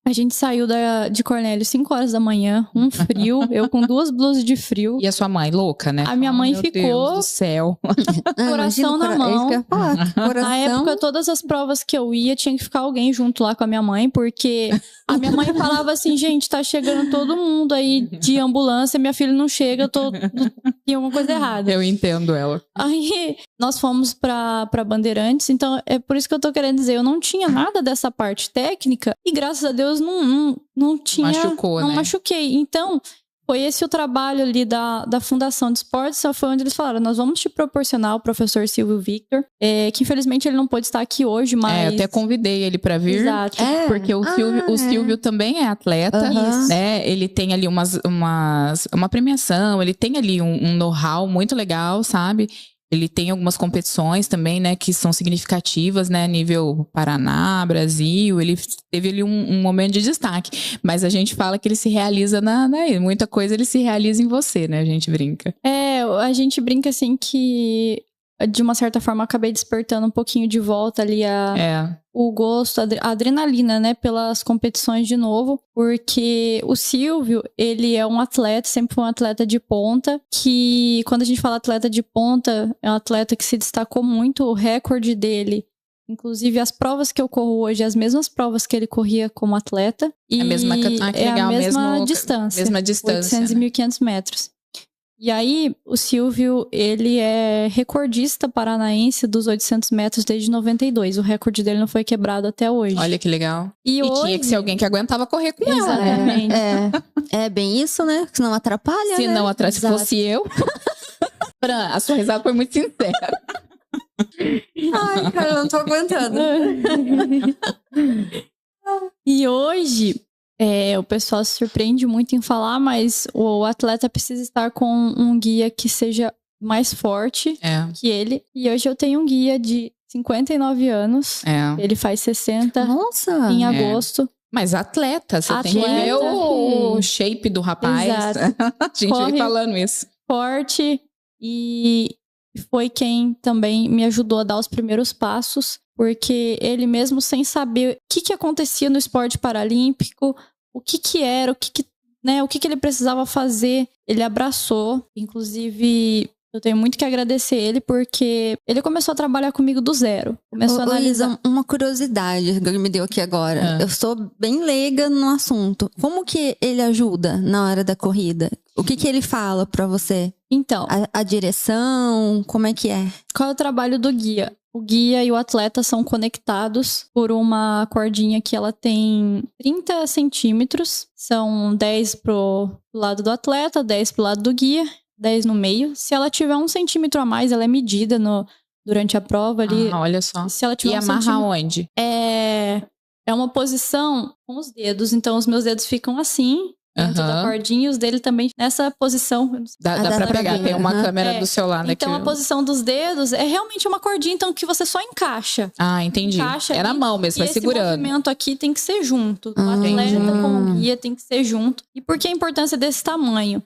A gente saiu de Cornélio 5 horas da manhã, um frio, eu com 2 blusas de frio. E a sua mãe, louca, né? A minha mãe Meu ficou... Deus do céu. Coração na mão. É isso que eu ia falar. Coração. Na época, todas as provas que eu ia, tinha que ficar alguém junto lá com a minha mãe, porque a minha mãe falava assim, gente, tá chegando todo mundo aí de ambulância, minha filha não chega, tem alguma coisa errada. Eu entendo ela. Aí, nós fomos pra Bandeirantes, então é por isso que eu tô querendo dizer, eu não tinha nada dessa parte técnica, e graças a Deus não tinha... Machucou, não né? machuquei. Então... Foi esse o trabalho ali da Fundação de Esportes, só foi onde eles falaram, nós vamos te proporcionar o professor Silvio Victor, que infelizmente ele não pôde estar aqui hoje, mas... eu até convidei ele pra vir. Exato. Porque o Silvio também é atleta, né? Ele tem ali uma premiação, ele tem ali um know-how muito legal, sabe? Ele tem algumas competições também, né, que são significativas, né, nível Paraná, Brasil. Ele teve ali um momento de destaque. Mas a gente fala que ele se realiza muita coisa ele se realiza em você, né? A gente brinca. A gente brinca assim que, de uma certa forma, acabei despertando um pouquinho de volta ali o gosto, a adrenalina, né, pelas competições de novo, porque o Silvio, ele é um atleta, sempre foi um atleta de ponta, que quando a gente fala atleta de ponta, é um atleta que se destacou muito, o recorde dele, inclusive as provas que eu corro hoje, as mesmas provas que ele corria como atleta, e a mesma distância, mesma distância, 800 e 1.500 metros. E aí, o Silvio, ele é recordista paranaense dos 800 metros desde 92. O recorde dele não foi quebrado até hoje. Olha que legal. E hoje... tinha que ser alguém que aguentava correr com ela. Exatamente. É bem isso, né? Que não atrapalha, Se né? não atrás, se fosse eu... A sua risada foi muito sincera. Ai, cara, eu não tô aguentando. E hoje... o pessoal se surpreende muito em falar, mas o atleta precisa estar com um guia que seja mais forte que ele. E hoje eu tenho um guia de 59 anos. Ele faz 60 em agosto. Mas atleta, você tem que ver o shape do rapaz. Exato. A gente vem falando isso. Forte e foi quem também me ajudou a dar os primeiros passos. porque ele mesmo sem saber o que acontecia no esporte paralímpico, o que era, o que ele precisava fazer, ele abraçou. Inclusive, eu tenho muito que agradecer ele, porque ele começou a trabalhar comigo do zero. Começou a analisar. Uma curiosidade que me deu aqui agora. Eu sou bem leiga no assunto. Como que ele ajuda na hora da corrida? O que ele fala pra você? Então, A direção, como é que é? qual é o trabalho do guia? O guia e o atleta são conectados por uma cordinha que ela tem 30 centímetros. São 10 pro lado do atleta, 10 pro lado do guia, 10 no meio. Se ela tiver 1 centímetro a mais, ela é medida durante a prova ali. Olha só. Se ela tiver E amarra onde? É uma posição com os dedos. Então, os meus dedos ficam assim, dentro da cordinha, e os dele também nessa posição. Dá pra pegar, tem uma câmera do seu lado. Então, a posição dos dedos é realmente uma cordinha, então, que você só encaixa. Ah, entendi. É na mão mesmo, vai segurando. Esse movimento aqui tem que ser junto. O atleta com o guia tem que ser junto. E por que a importância desse tamanho?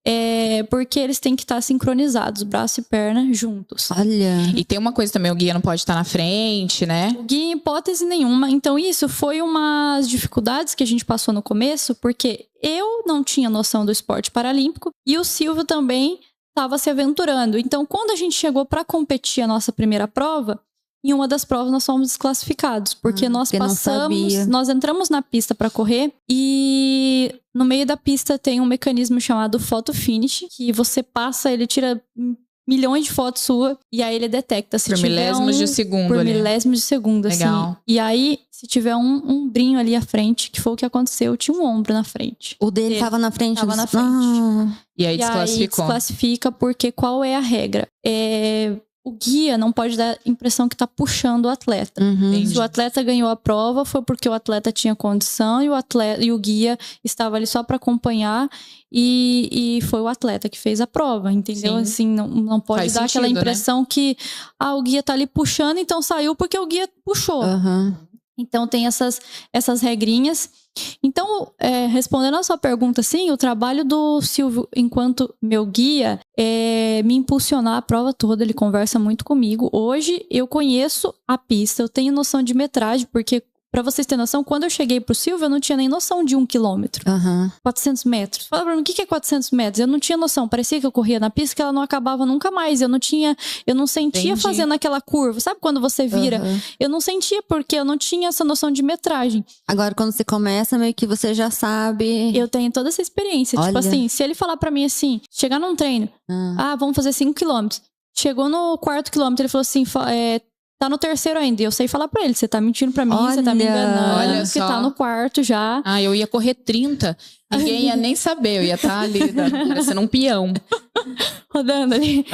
Porque eles têm que estar sincronizados, braço e perna juntos. Olha. E tem uma coisa também, o guia não pode estar na frente, né? O guia, em hipótese nenhuma. Então, isso foi umas dificuldades que a gente passou no começo, porque eu não tinha noção do esporte paralímpico e o Silvio também estava se aventurando. Então, quando a gente chegou para competir a nossa primeira prova, em uma das provas nós fomos desclassificados, porque nós entramos na pista para correr e no meio da pista tem um mecanismo chamado photo finish, que você passa, ele tira milhões de fotos suas e aí ele detecta se por tiver milésimos de segundo. Por milésimos de segundo, legal. Assim. E aí, se tiver um ombrinho ali à frente, que foi o que aconteceu, tinha um ombro na frente. O dele tava na frente? Tava na frente. E aí desclassificou. Aí desclassifica porque qual é a regra? O guia não pode dar a impressão que tá puxando o atleta. Se o atleta ganhou a prova, foi porque o atleta tinha condição e o guia estava ali só para acompanhar e foi o atleta que fez a prova, entendeu? Sim. Assim, não pode Faz dar sentido, aquela impressão, né? Que o guia tá ali puxando, então saiu porque o guia puxou. Então tem essas regrinhas. Então, respondendo a sua pergunta, sim, o trabalho do Silvio enquanto meu guia é me impulsionar a prova toda, ele conversa muito comigo. Hoje eu conheço a pista, eu tenho noção de metragem, porque, pra vocês terem noção, quando eu cheguei pro Silvio, eu não tinha nem noção de 1 quilômetro. 400 metros. Fala pra mim, o que é 400 metros? Eu não tinha noção. Parecia que eu corria na pista que ela não acabava nunca mais. Eu não sentia fazendo aquela curva. Sabe quando você vira? Eu não sentia porque eu não tinha essa noção de metragem. Agora, quando você começa, meio que você já sabe. Eu tenho toda essa experiência. Olha. Tipo assim, se ele falar pra mim assim, chegar num treino, vamos fazer 5 quilômetros. Chegou no 4º quilômetro, ele falou assim, tá no 3º ainda. E eu sei falar pra ele, você tá mentindo pra mim, você tá me enganando. Olha porque só. tá no 4º já. Eu ia correr 30. Ninguém ia nem saber. Eu ia estar ali, parecendo um peão. Rodando ali.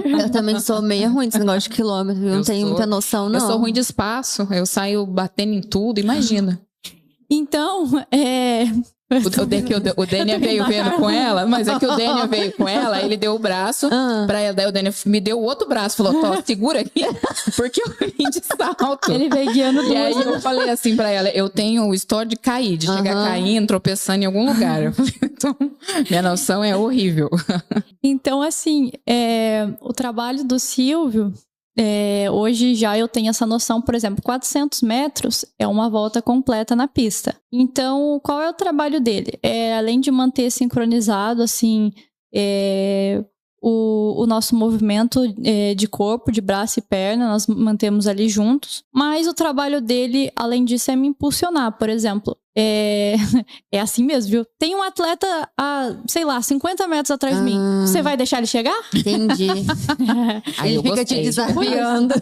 Eu também sou meio ruim desse negócio de quilômetro. Eu não tenho muita noção, não. Eu sou ruim de espaço. Eu saio batendo em tudo, imagina. Então, O Daniel veio vendo com ela, mas é que o Daniel veio com ela, ele deu o braço pra ela, daí o Daniel me deu o outro braço, falou, segura aqui, porque eu vim de salto. Ele veio guiando duas. E aí eu falei assim pra ela, eu tenho o histórico de cair, de chegar caindo, tropeçando em algum lugar. Eu falei, então, minha noção é horrível. Então, assim, o trabalho do Silvio... hoje já eu tenho essa noção, por exemplo, 400 metros é uma volta completa na pista. Então, qual é o trabalho dele? Além de manter sincronizado, assim, o nosso movimento de corpo, de braço e perna, nós mantemos ali juntos. Mas o trabalho dele, além disso, é me impulsionar. Por exemplo, é assim mesmo, viu? Tem um atleta a, 50 metros atrás de mim. Você vai deixar ele chegar? Entendi. Aí ele fica te desafiando.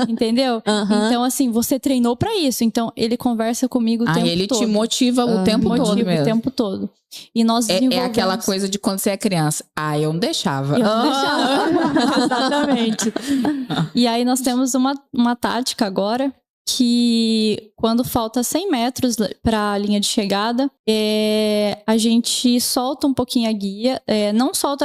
Entendeu? Então, assim, você treinou pra isso. Então, ele conversa comigo o tempo todo. Ele te motiva o tempo todo mesmo. O tempo todo. E nós desenvolvemos... É aquela coisa de quando você é criança. Eu não deixava. Eu não deixava. Exatamente. E aí, nós temos uma tática agora, que quando falta 100 metros para a linha de chegada, a gente solta um pouquinho a guia,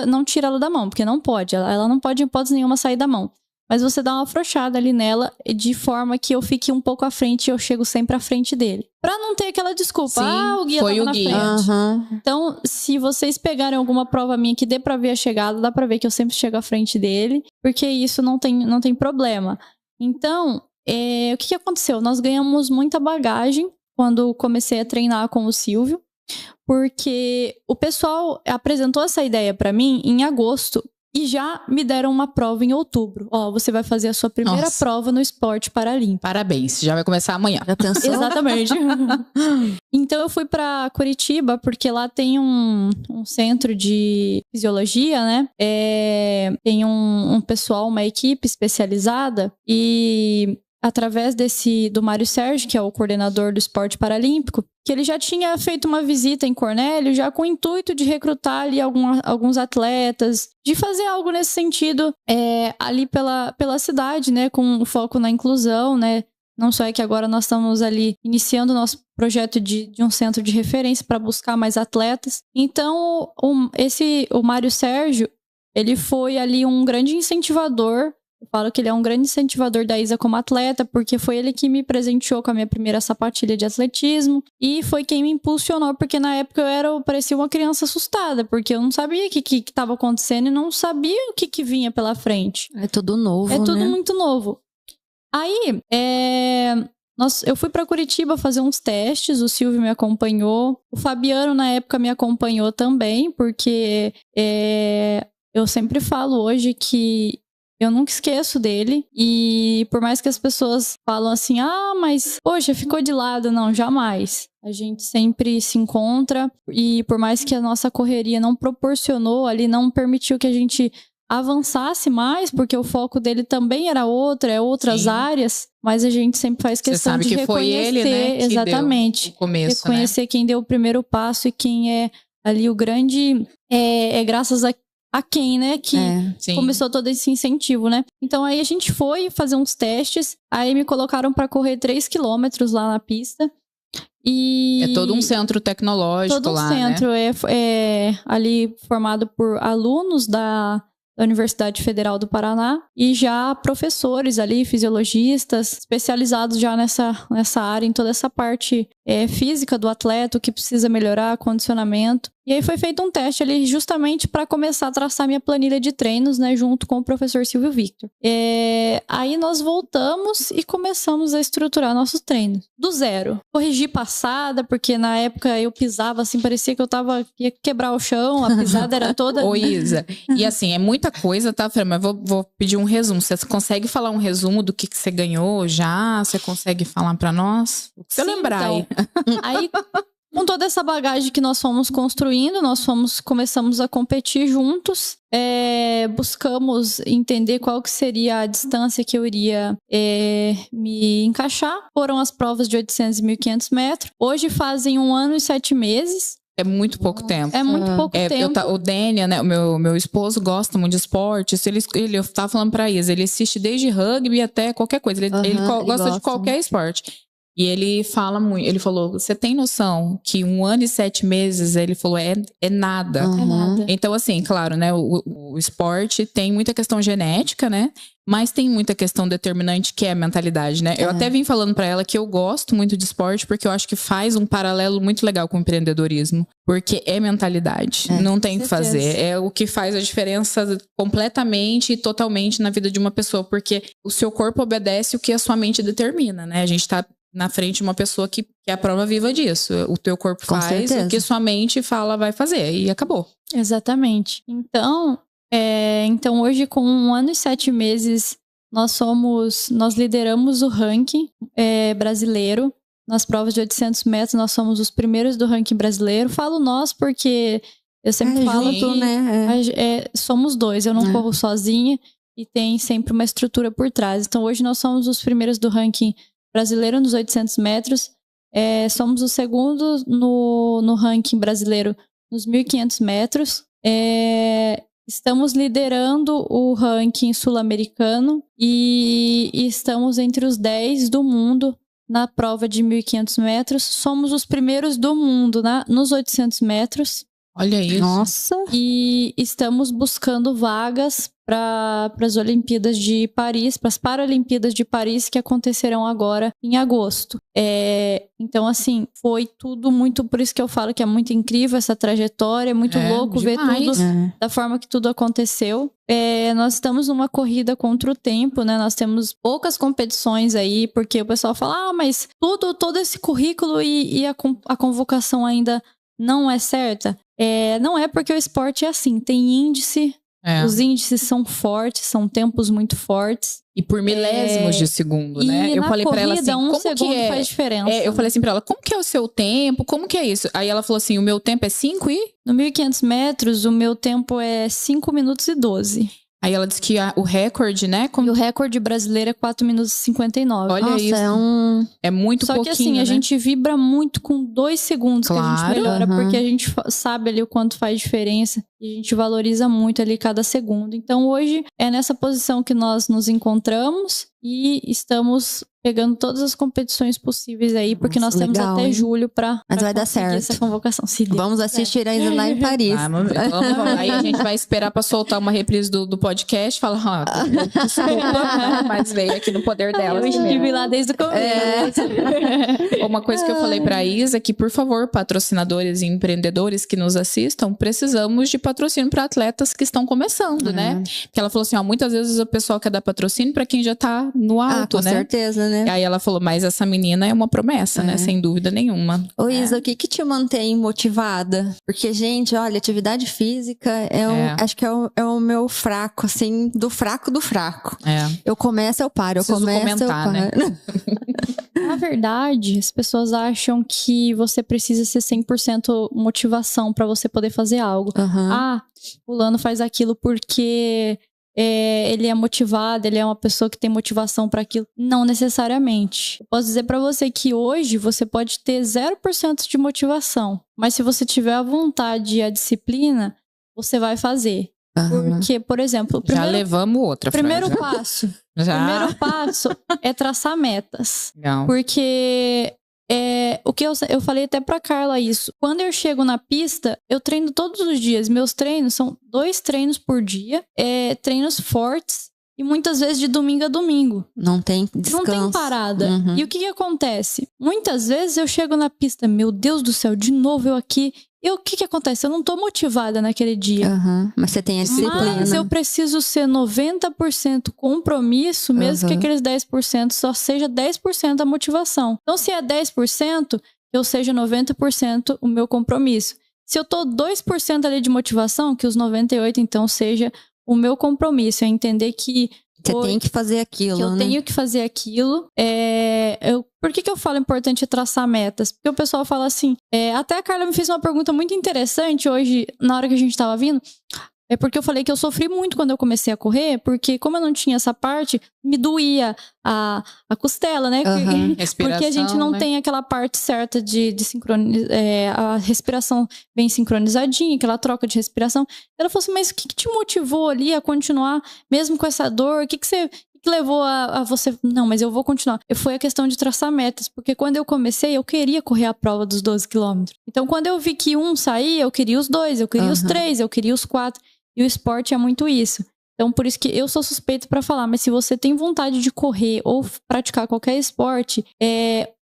não tira ela da mão, porque não pode, ela não pode em hipótese nenhuma sair da mão. Mas você dá uma afrouxada ali nela, de forma que eu fique um pouco à frente e eu chego sempre à frente dele. Pra não ter aquela desculpa, o guia tava na frente. Então, se vocês pegarem alguma prova minha que dê pra ver a chegada, dá pra ver que eu sempre chego à frente dele, porque isso não tem problema. Então, o que aconteceu? Nós ganhamos muita bagagem quando comecei a treinar com o Silvio, porque o pessoal apresentou essa ideia para mim em agosto e já me deram uma prova em outubro. Você vai fazer a sua primeira prova no esporte paralímpico. Parabéns, já vai começar amanhã. Já pensou? Exatamente. Então eu fui para Curitiba, porque lá tem um centro de fisiologia, né? Tem um pessoal, uma equipe especializada, e através do Mário Sérgio, que é o coordenador do esporte paralímpico, que ele já tinha feito uma visita em Cornélio, já com o intuito de recrutar ali alguns atletas, de fazer algo nesse sentido ali pela cidade, né, com o foco na inclusão, né. Não só é que agora nós estamos ali iniciando o nosso projeto de um centro de referência para buscar mais atletas. Então, o Mário Sérgio, ele foi ali um grande incentivador. Eu falo que ele é um grande incentivador da Isa como atleta, porque foi ele que me presenteou com a minha primeira sapatilha de atletismo e foi quem me impulsionou, porque na época eu parecia uma criança assustada, porque eu não sabia o que estava acontecendo e não sabia o que vinha pela frente. É tudo novo, né? É tudo muito novo. Aí, eu fui para Curitiba fazer uns testes, o Silvio me acompanhou, o Fabiano na época me acompanhou também, porque eu sempre falo hoje que eu nunca esqueço dele, e por mais que as pessoas falam assim, mas poxa, ficou de lado, não, jamais. A gente sempre se encontra, e por mais que a nossa correria não proporcionou ali, não permitiu que a gente avançasse mais, porque o foco dele também era outras áreas, mas a gente sempre faz questão de reconhecer. Você sabe que foi ele, né, que exatamente, deu o começo, reconhecer, né? Quem deu o primeiro passo e quem é ali o grande, graças a quem, né, que começou todo esse incentivo, né? Então aí a gente foi fazer uns testes, aí me colocaram para correr 3 quilômetros lá na pista. E é todo um centro tecnológico lá, né? Todo um centro, é ali formado por alunos da Universidade Federal do Paraná e já professores ali, fisiologistas, especializados já nessa área, em toda essa parte física do atleta, o que precisa melhorar, condicionamento. E aí foi feito um teste ali justamente para começar a traçar minha planilha de treinos, né, junto com o professor Silvio Victor. Aí nós voltamos e começamos a estruturar nossos treinos do zero. Corrigi passada, porque na época eu pisava assim, parecia que ia quebrar o chão, a pisada era toda... Ô Isa, e assim, é muita coisa, tá, Fran? Mas vou pedir um resumo. Você consegue falar um resumo do que você ganhou já? Você consegue falar para nós? O que você lembrar aí? Aí... Com toda essa bagagem que nós fomos construindo, começamos a competir juntos, buscamos entender qual que seria a distância que eu iria me encaixar. Foram as provas de 800 e 1.500 metros. Hoje fazem 1 ano e 7 meses. É muito pouco tempo. É muito pouco tempo. O Dênia, né, o meu esposo, gosta muito de esporte. Eu tava falando pra Isa, ele assiste desde rugby até qualquer coisa. Ele gosta de qualquer esporte. E ele fala muito, ele falou, você tem noção que 1 ano e 7 meses, ele falou, é nada. É nada. Então, assim, claro, né, o esporte tem muita questão genética, né, mas tem muita questão determinante que é a mentalidade, né. Eu até vim falando pra ela que eu gosto muito de esporte porque eu acho que faz um paralelo muito legal com o empreendedorismo, porque é mentalidade, não tem o que fazer. É o que faz a diferença completamente e totalmente na vida de uma pessoa, porque o seu corpo obedece o que a sua mente determina, né, a gente tá na frente de uma pessoa que é a prova viva disso. O teu corpo faz o que sua mente fala vai fazer. E acabou. Exatamente. Então hoje, com 1 ano e 7 meses, nós lideramos o ranking brasileiro. Nas provas de 800 metros, nós somos os primeiros do ranking brasileiro. Falo nós porque eu sempre falo que né? Somos 2. Eu não corro sozinha e tem sempre uma estrutura por trás. Então hoje nós somos os primeiros do ranking brasileiro nos 800 metros, somos o segundo no ranking brasileiro nos 1.500 metros, estamos liderando o ranking sul-americano e estamos entre os 10 do mundo na prova de 1.500 metros, somos os primeiros do mundo nos 800 metros, Olha isso. Nossa. E estamos buscando vagas para as Olimpíadas de Paris, para as Paralimpíadas de Paris, que acontecerão agora em agosto. Então, assim, foi tudo muito... Por isso que eu falo que é muito incrível essa trajetória, é muito louco demais. ver tudo da forma que tudo aconteceu. Nós estamos numa corrida contra o tempo, né? Nós temos poucas competições aí, porque o pessoal fala, mas todo esse currículo e a convocação ainda não é certa. Não é porque o esporte é assim, tem índice, os índices são fortes, são tempos muito fortes. E por milésimos de segundo, né? E eu na falei pra ela assim, corrida, como que é? Faz diferença. Eu falei assim pra ela, como que é o seu tempo? Como que é isso? Aí ela falou assim, o meu tempo é 5 e... No 1.500 metros, o meu tempo é 5 minutos e 12. Aí ela disse que o recorde, né? E o recorde brasileiro é 4 minutos e 59. Olha isso. É muito pouquinho, Só que assim, a gente vibra muito com 2 segundos que a gente melhora. Porque a gente sabe ali o quanto faz diferença. E a gente valoriza muito ali cada segundo. Então hoje é nessa posição que nós nos encontramos. E estamos pegando todas as competições possíveis aí. Porque nós temos até julho pra vai dar certo. essa convocação. Vamos assistir ainda lá em Paris. Vamos. Aí a gente vai esperar pra soltar uma reprise do podcast. Falar, desculpa, mas veio aqui no poder dela. Eu estive lá desde o começo. Uma coisa que eu falei pra Isa, que por favor, patrocinadores e empreendedores que nos assistam, precisamos de patrocínio para atletas que estão começando, né? Porque ela falou assim, muitas vezes o pessoal quer dar patrocínio pra quem já tá no alto, com né? Com certeza, né? E aí ela falou, mas essa menina é uma promessa, né? Sem dúvida nenhuma. Ô Isa, o que te mantém motivada? Porque, gente, olha, atividade física acho que é o meu fraco, assim, do fraco do fraco. Eu começo, eu paro. Eu começo, eu paro. Né? Na verdade, as pessoas acham que você precisa ser 100% motivação pra você poder fazer algo. Fulano faz aquilo porque ele é motivado, ele é uma pessoa que tem motivação pra aquilo. Não necessariamente. Eu posso dizer pra você que hoje você pode ter 0% de motivação, mas se você tiver a vontade e a disciplina, você vai fazer. Porque, por exemplo... Já levamos outra, primeiro passo é traçar metas. Não. Porque... o que eu falei até pra Carla isso. Quando eu chego na pista, eu treino todos os dias. Meus treinos são 2 treinos por dia. Treinos fortes. E muitas vezes de domingo a domingo. Não tem descanso. Não tem parada. E o que acontece? Muitas vezes eu chego na pista, meu Deus do céu, de novo eu aqui. E o que acontece? Eu não tô motivada naquele dia. Mas você tem a disciplina. Mas eu preciso ser 90% compromisso, mesmo que aqueles 10% só seja 10% a motivação. Então, se é 10%, eu seja 90% o meu compromisso. Se eu tô 2% ali de motivação, que os 98% então seja o meu compromisso. É entender que você tem que fazer aquilo, eu tenho que fazer aquilo. Por que eu falo importante traçar metas? Porque o pessoal fala assim... até a Carla me fez uma pergunta muito interessante hoje, na hora que a gente tava vindo. É porque eu falei que eu sofri muito quando eu comecei a correr, porque como eu não tinha essa parte, me doía a costela, né? Porque a gente não tem aquela parte certa de sincronizar. A respiração bem sincronizadinha, aquela troca de respiração. Ela falou assim, mas o que te motivou ali a continuar, mesmo com essa dor? O que levou a você... Não, mas eu vou continuar. Foi a questão de traçar metas, porque quando eu comecei, eu queria correr a prova dos 12 quilômetros. Então, quando eu vi que um saía, eu queria os 2, eu queria os 3, eu queria os 4. E o esporte é muito isso. Então, por isso que eu sou suspeita pra falar, mas se você tem vontade de correr ou praticar qualquer esporte,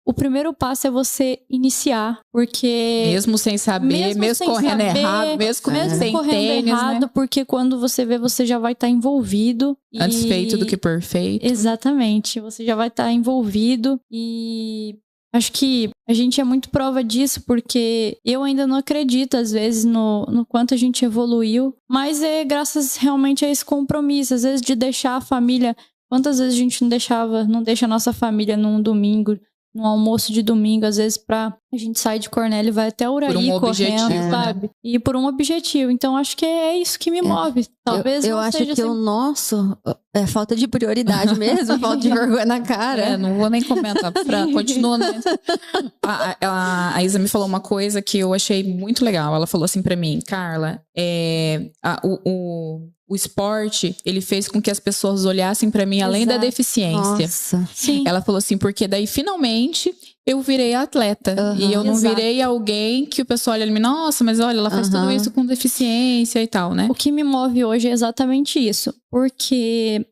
o primeiro passo é você iniciar, porque... Mesmo sem saber, mesmo correndo errado, mesmo sem correndo tênis, errado, né? Porque quando você vê, você já vai estar envolvido. Antes feito do que perfeito. Exatamente, você já vai estar envolvido e... Acho que a gente é muito prova disso, porque eu ainda não acredito, às vezes, no quanto a gente evoluiu. Mas é graças realmente a esse compromisso, às vezes, de deixar a família... Quantas vezes a gente não deixa a nossa família num domingo, num almoço de domingo, às vezes a gente sai de Cornélio e vai até Uraí correndo, sabe? E por um objetivo. Então, acho que é isso que me move. Talvez eu acho que o nosso é falta de prioridade mesmo, falta de vergonha na cara. Não vou nem comentar. Continua, né? A Isa me falou uma coisa que eu achei muito legal. Ela falou assim pra mim, Carla, o esporte, ele fez com que as pessoas olhassem pra mim além da deficiência. Nossa. Sim. Ela falou assim, porque daí finalmente eu virei atleta. E eu não virei alguém que o pessoal olha e me, nossa, mas olha, ela faz tudo isso com deficiência e tal, né? O que me move hoje é exatamente isso. Porque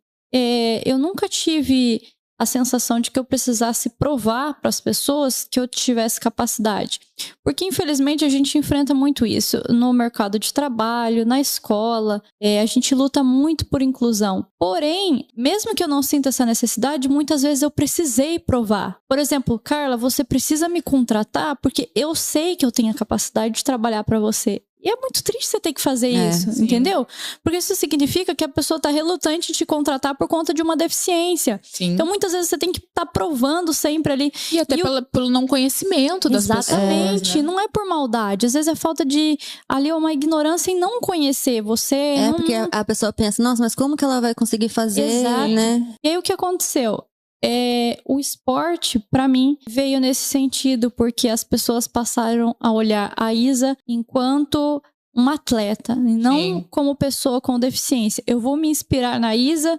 eu nunca tive a sensação de que eu precisasse provar para as pessoas que eu tivesse capacidade. Porque, infelizmente, a gente enfrenta muito isso no mercado de trabalho, na escola. A gente luta muito por inclusão. Porém, mesmo que eu não sinta essa necessidade, muitas vezes eu precisei provar. Por exemplo, Carla, você precisa me contratar porque eu sei que eu tenho a capacidade de trabalhar para você. E é muito triste você ter que fazer isso, sim. entendeu? Porque isso significa que a pessoa tá relutante de te contratar por conta de uma deficiência. Sim. Então, muitas vezes você tem que estar provando sempre ali. E até pelo não conhecimento das pessoas. Exatamente. Né? Não é por maldade. Às vezes é falta de... Ali, uma ignorância em não conhecer você. Porque a pessoa pensa, nossa, mas como que ela vai conseguir fazer, né? E aí, o que aconteceu? O esporte, pra mim, veio nesse sentido, porque as pessoas passaram a olhar a Isa enquanto uma atleta, e não como pessoa com deficiência. Eu vou me inspirar na Isa,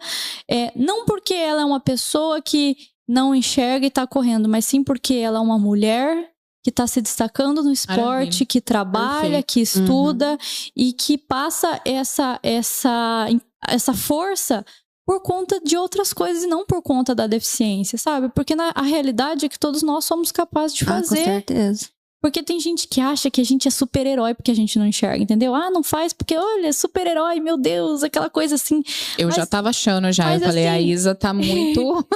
não porque ela é uma pessoa que não enxerga e tá correndo, mas sim porque ela é uma mulher que está se destacando no esporte, que trabalha, que estuda e que passa essa força por conta de outras coisas e não por conta da deficiência, sabe? Porque a realidade é que todos nós somos capazes de fazer. Com certeza. Porque tem gente que acha que a gente é super-herói porque a gente não enxerga, entendeu? Não faz porque, olha, super-herói, meu Deus, aquela coisa assim. Eu já tava achando já, eu falei, a Isa tá muito...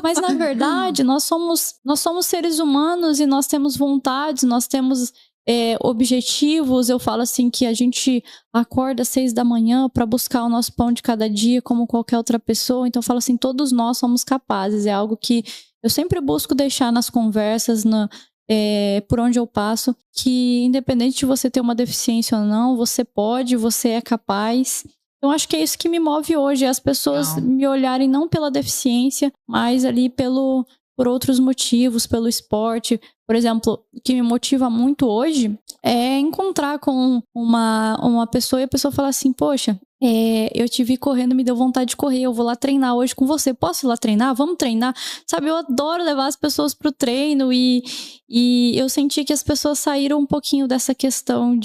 Mas na verdade, nós somos seres humanos e nós temos vontades, nós temos... objetivos. Eu falo assim que a gente acorda às 6 da manhã para buscar o nosso pão de cada dia como qualquer outra pessoa. Então eu falo assim, todos nós somos capazes. É algo que eu sempre busco deixar nas conversas, por onde eu passo, que independente de você ter uma deficiência ou não, você pode, você é capaz. Então acho que é isso que me move hoje, as pessoas me olharem não pela deficiência, mas ali por outros motivos, pelo esporte. Por exemplo, o que me motiva muito hoje é encontrar com uma pessoa e a pessoa falar assim, poxa, eu te vi correndo, me deu vontade de correr, eu vou lá treinar hoje com você, posso ir lá treinar? Vamos treinar? Sabe, eu adoro levar as pessoas pro treino e eu senti que as pessoas saíram um pouquinho dessa questão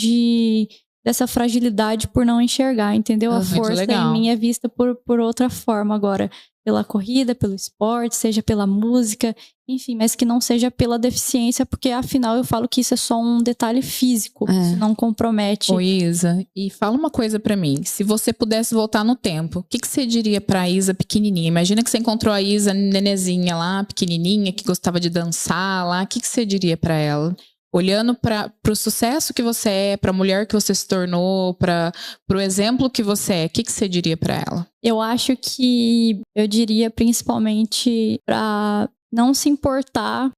dessa fragilidade por não enxergar, entendeu? A força em mim é vista por outra forma agora. Pela corrida, pelo esporte, seja pela música, enfim, mas que não seja pela deficiência, porque afinal eu falo que isso é só um detalhe físico, isso não compromete. Ô Isa, e fala uma coisa pra mim, se você pudesse voltar no tempo, o que você diria pra Isa pequenininha? Imagina que você encontrou a Isa nenezinha lá, pequenininha, que gostava de dançar lá, o que você diria pra ela? Olhando pro sucesso que você é, pra mulher que você se tornou, pro exemplo que você é, o que você diria pra ela? Eu acho que eu diria principalmente pra não se importar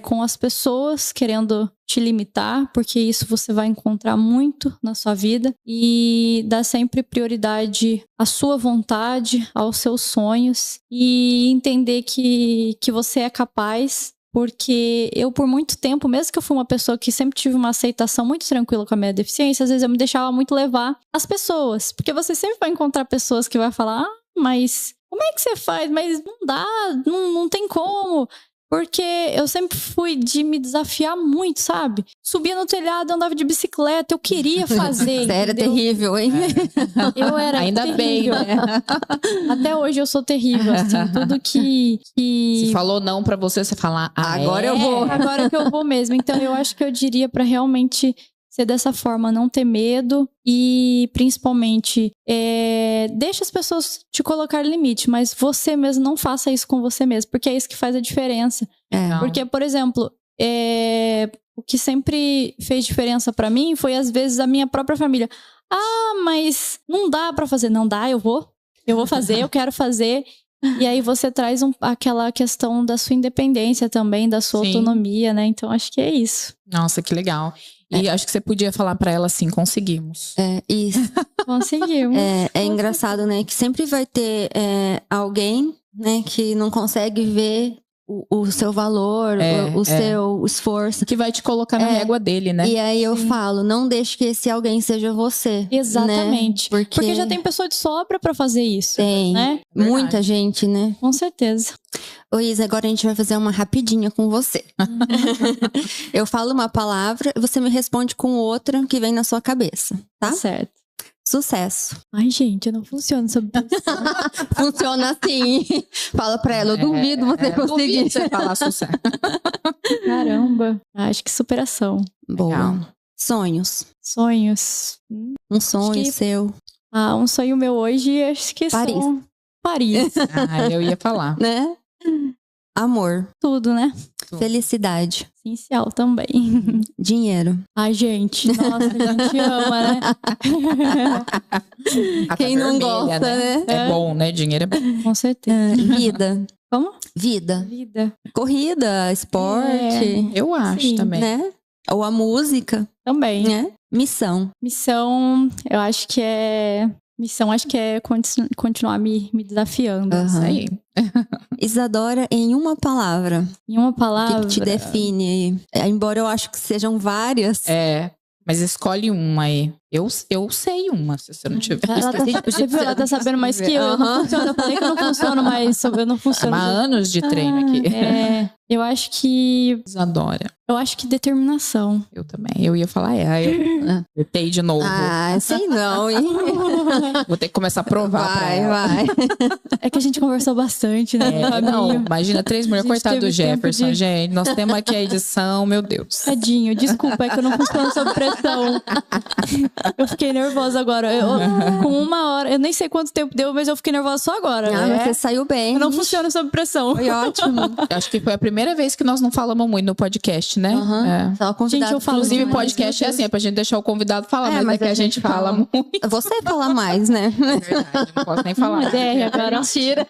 com as pessoas querendo te limitar, porque isso você vai encontrar muito na sua vida, e dar sempre prioridade à sua vontade, aos seus sonhos, e entender que você é capaz. Porque eu, por muito tempo, mesmo que eu fui uma pessoa que sempre tive uma aceitação muito tranquila com a minha deficiência, às vezes eu me deixava muito levar as pessoas. Porque você sempre vai encontrar pessoas que vai falar, mas como é que você faz? Mas não dá, não tem como. Porque eu sempre fui de me desafiar muito, sabe? Subia no telhado, andava de bicicleta, eu queria fazer. Você era terrível, hein? Eu era Ainda terrível. bem, né? Até hoje eu sou terrível, assim. Tudo que... Se falou não pra você falar, agora eu vou. Agora que eu vou mesmo. Então eu acho que eu diria pra realmente ser dessa forma, não ter medo e principalmente deixa as pessoas te colocar limite, mas você mesmo não faça isso com você mesmo, porque é isso que faz a diferença. Porque, por exemplo, o que sempre fez diferença pra mim foi às vezes a minha própria família. Mas não dá pra fazer. Não dá, eu vou fazer, eu quero fazer. E aí você traz aquela questão da sua independência também, da sua autonomia, né? Então acho que é isso. Nossa, que legal. E acho que você podia falar pra ela assim, conseguimos. Isso. Conseguimos. É engraçado, né? Que sempre vai ter alguém, né, que não consegue ver o seu valor, o seu esforço. Que vai te colocar na régua dele, né? E aí eu falo, não deixe que esse alguém seja você. Exatamente. Né? Porque já tem pessoa de sobra pra fazer isso. Tem. Né? Muita gente, né? Com certeza. Ô Isa, agora a gente vai fazer uma rapidinha com você. Eu falo uma palavra e você me responde com outra que vem na sua cabeça, tá? Certo. Sucesso. Ai, gente, eu não funciono sobre isso. Funciona assim. Fala pra ela, eu duvido você conseguir. Duvido você falar sucesso. Caramba. Acho que superação. Boa. Legal. Sonhos. Sonhos. Um sonho que- seu, Um sonho meu hoje, acho que Paris. são Paris. Eu ia falar. né? Amor, Tudo, né? felicidade, Essencial também. dinheiro. Ai, gente, nossa, a gente ama, né? A Quem não gosta, né? É bom, né? Dinheiro é bom. Com certeza. Vida. Como? Vida. Vida. Corrida, esporte, Eu acho Sim, também. né? Ou a música, Também. né? Missão. Missão, eu acho que é. Missão, acho que é continuar me desafiando. Aham. Isso aí. Isadora, em uma palavra, Em uma o palavra. que te define? Embora eu acho que sejam várias. Mas escolhe uma aí. Eu sei uma, se você não tiver. Você viu, ela tá sabendo mais que eu. Eu não Aham. funciono. Eu falei que eu não funciono mais. Eu não funciono. Há anos de treino aqui. Eu acho que. Isadora. Eu acho que determinação. Eu também. Eu ia falar, eu tentei de novo. Sei não, hein? Vou ter que começar a provar pra ela. Vai. É que a gente conversou bastante, né? no Não, caminho. imagina 3 mulheres, A gente coitado do teve tempo Jefferson, de- gente. Nós temos aqui a edição, meu Deus. Tadinho, desculpa, é que eu não funciono sob pressão. Eu fiquei nervosa agora. Com 1 hora, eu nem sei quanto tempo deu, mas eu fiquei nervosa só agora. Mas você saiu bem. Eu não funciono sob pressão. Foi ótimo. Acho que foi a primeira vez que nós não falamos muito no podcast, né? Aham. É. Só convidado. Gente, eu falo Inclusive, demais, podcast é assim, é pra gente deixar o convidado falar, mas é que a gente fala muito. Você fala mais, né? É verdade, não posso nem falar. Uma ideia agora. Mentira.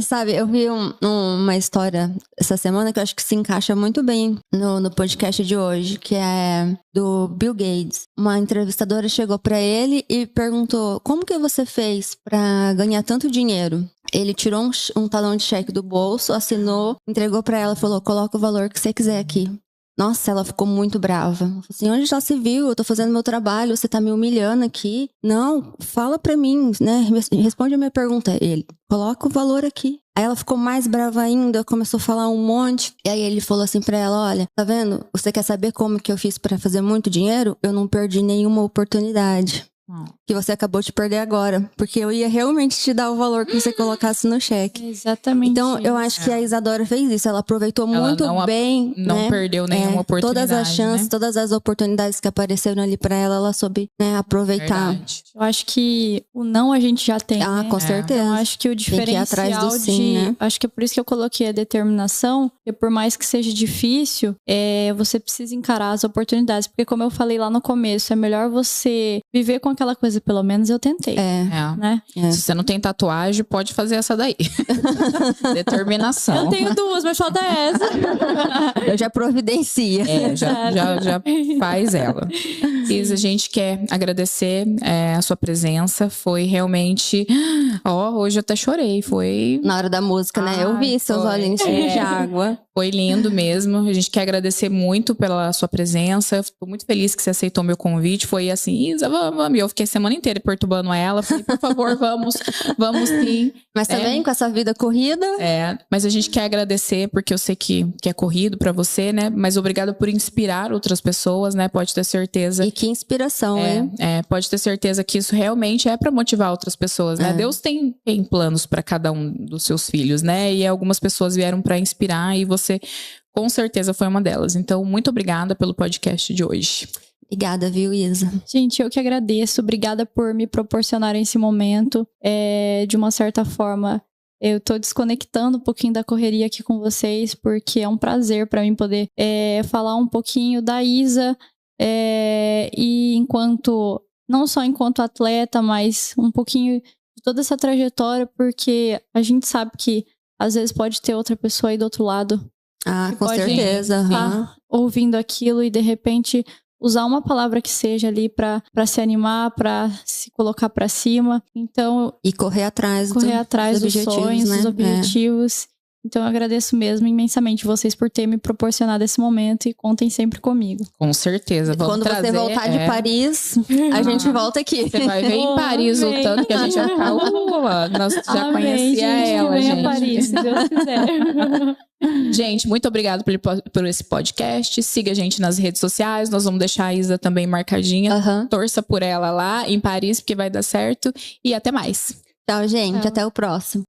Sabe, eu vi uma história essa semana que eu acho que se encaixa muito bem no podcast de hoje, que é do Bill Gates. Uma entrevistadora chegou pra ele e perguntou: como que você fez pra ganhar tanto dinheiro? Ele tirou um talão de cheque do bolso, assinou, entregou pra ela e falou: coloca o valor que você quiser aqui. Nossa, ela ficou muito brava. Ela falou assim: onde já se viu? Eu tô fazendo meu trabalho, você tá me humilhando aqui. Não, fala pra mim, né? Responde a minha pergunta. Ele: coloca o valor aqui. Aí ela ficou mais brava ainda, começou a falar um monte. E aí ele falou assim pra ela: olha, tá vendo? Você quer saber como que eu fiz pra fazer muito dinheiro? Eu não perdi nenhuma oportunidade. Que você acabou de perder agora. Porque eu ia realmente te dar o valor que você colocasse no cheque. Exatamente. Então, eu acho que a Isadora fez isso. Ela aproveitou muito bem. Não né? perdeu nenhuma oportunidade. Todas as chances, né? todas as oportunidades que apareceram ali pra ela, ela soube, né, aproveitar. Verdade. Eu acho que o não a gente já tem. Ah, né? com certeza. Então, acho que o Tem que ir diferencial atrás do sim, né? Acho que é por isso que eu coloquei a determinação, porque por mais que seja difícil, você precisa encarar as oportunidades. Porque como eu falei lá no começo, é melhor você viver com aquela coisa, pelo menos eu tentei. É. Né? Se você não tem tatuagem, pode fazer essa daí. Determinação. Eu tenho 2, mas falta essa. Eu já providencia. Já faz ela. Isa, a gente quer agradecer a sua presença. Foi realmente... hoje eu até chorei. Foi... Na hora da música, né? Eu vi seus olhinhos cheios de água. Foi lindo mesmo. A gente quer agradecer muito pela sua presença. Estou muito feliz que você aceitou meu convite. Foi assim: Isa, vamos. E eu fiquei a semana inteira perturbando ela. Falei: por favor, vamos sim. Mas também com essa vida corrida. Mas a gente quer agradecer, porque eu sei que é corrido pra você, né? Mas obrigada por inspirar outras pessoas, né? Pode ter certeza. E que inspiração, hein? Pode ter certeza que isso realmente é pra motivar outras pessoas, né? Deus tem planos pra cada um dos seus filhos, né? E algumas pessoas vieram pra inspirar e você com certeza foi uma delas. Então, muito obrigada pelo podcast de hoje. Obrigada, viu, Isa? Gente, eu que agradeço. Obrigada por me proporcionar esse momento. De uma certa forma, eu tô desconectando um pouquinho da correria aqui com vocês, porque é um prazer para mim poder falar um pouquinho da Isa. E não só enquanto atleta, mas um pouquinho de toda essa trajetória, porque a gente sabe que às vezes pode ter outra pessoa aí do outro lado. Ah, com pode certeza. estar ouvindo aquilo e de repente usar uma palavra que seja ali pra se animar, pra se colocar pra cima. Então, e correr atrás dos sonhos, né? dos objetivos. Então eu agradeço mesmo imensamente vocês por terem me proporcionado esse momento e contem sempre comigo. Com certeza. Vamos Quando trazer, você voltar de Paris, a gente volta aqui. Você vai ver em Paris o tanto que a gente vai ficar. Nós já conhecia ela, vem gente. a Paris, se Deus quiser. Gente, muito obrigado por esse podcast. Siga a gente nas redes sociais. Nós vamos deixar a Isa também marcadinha. Torça por ela lá em Paris, porque vai dar certo. E até mais. Tchau, gente. Até o próximo.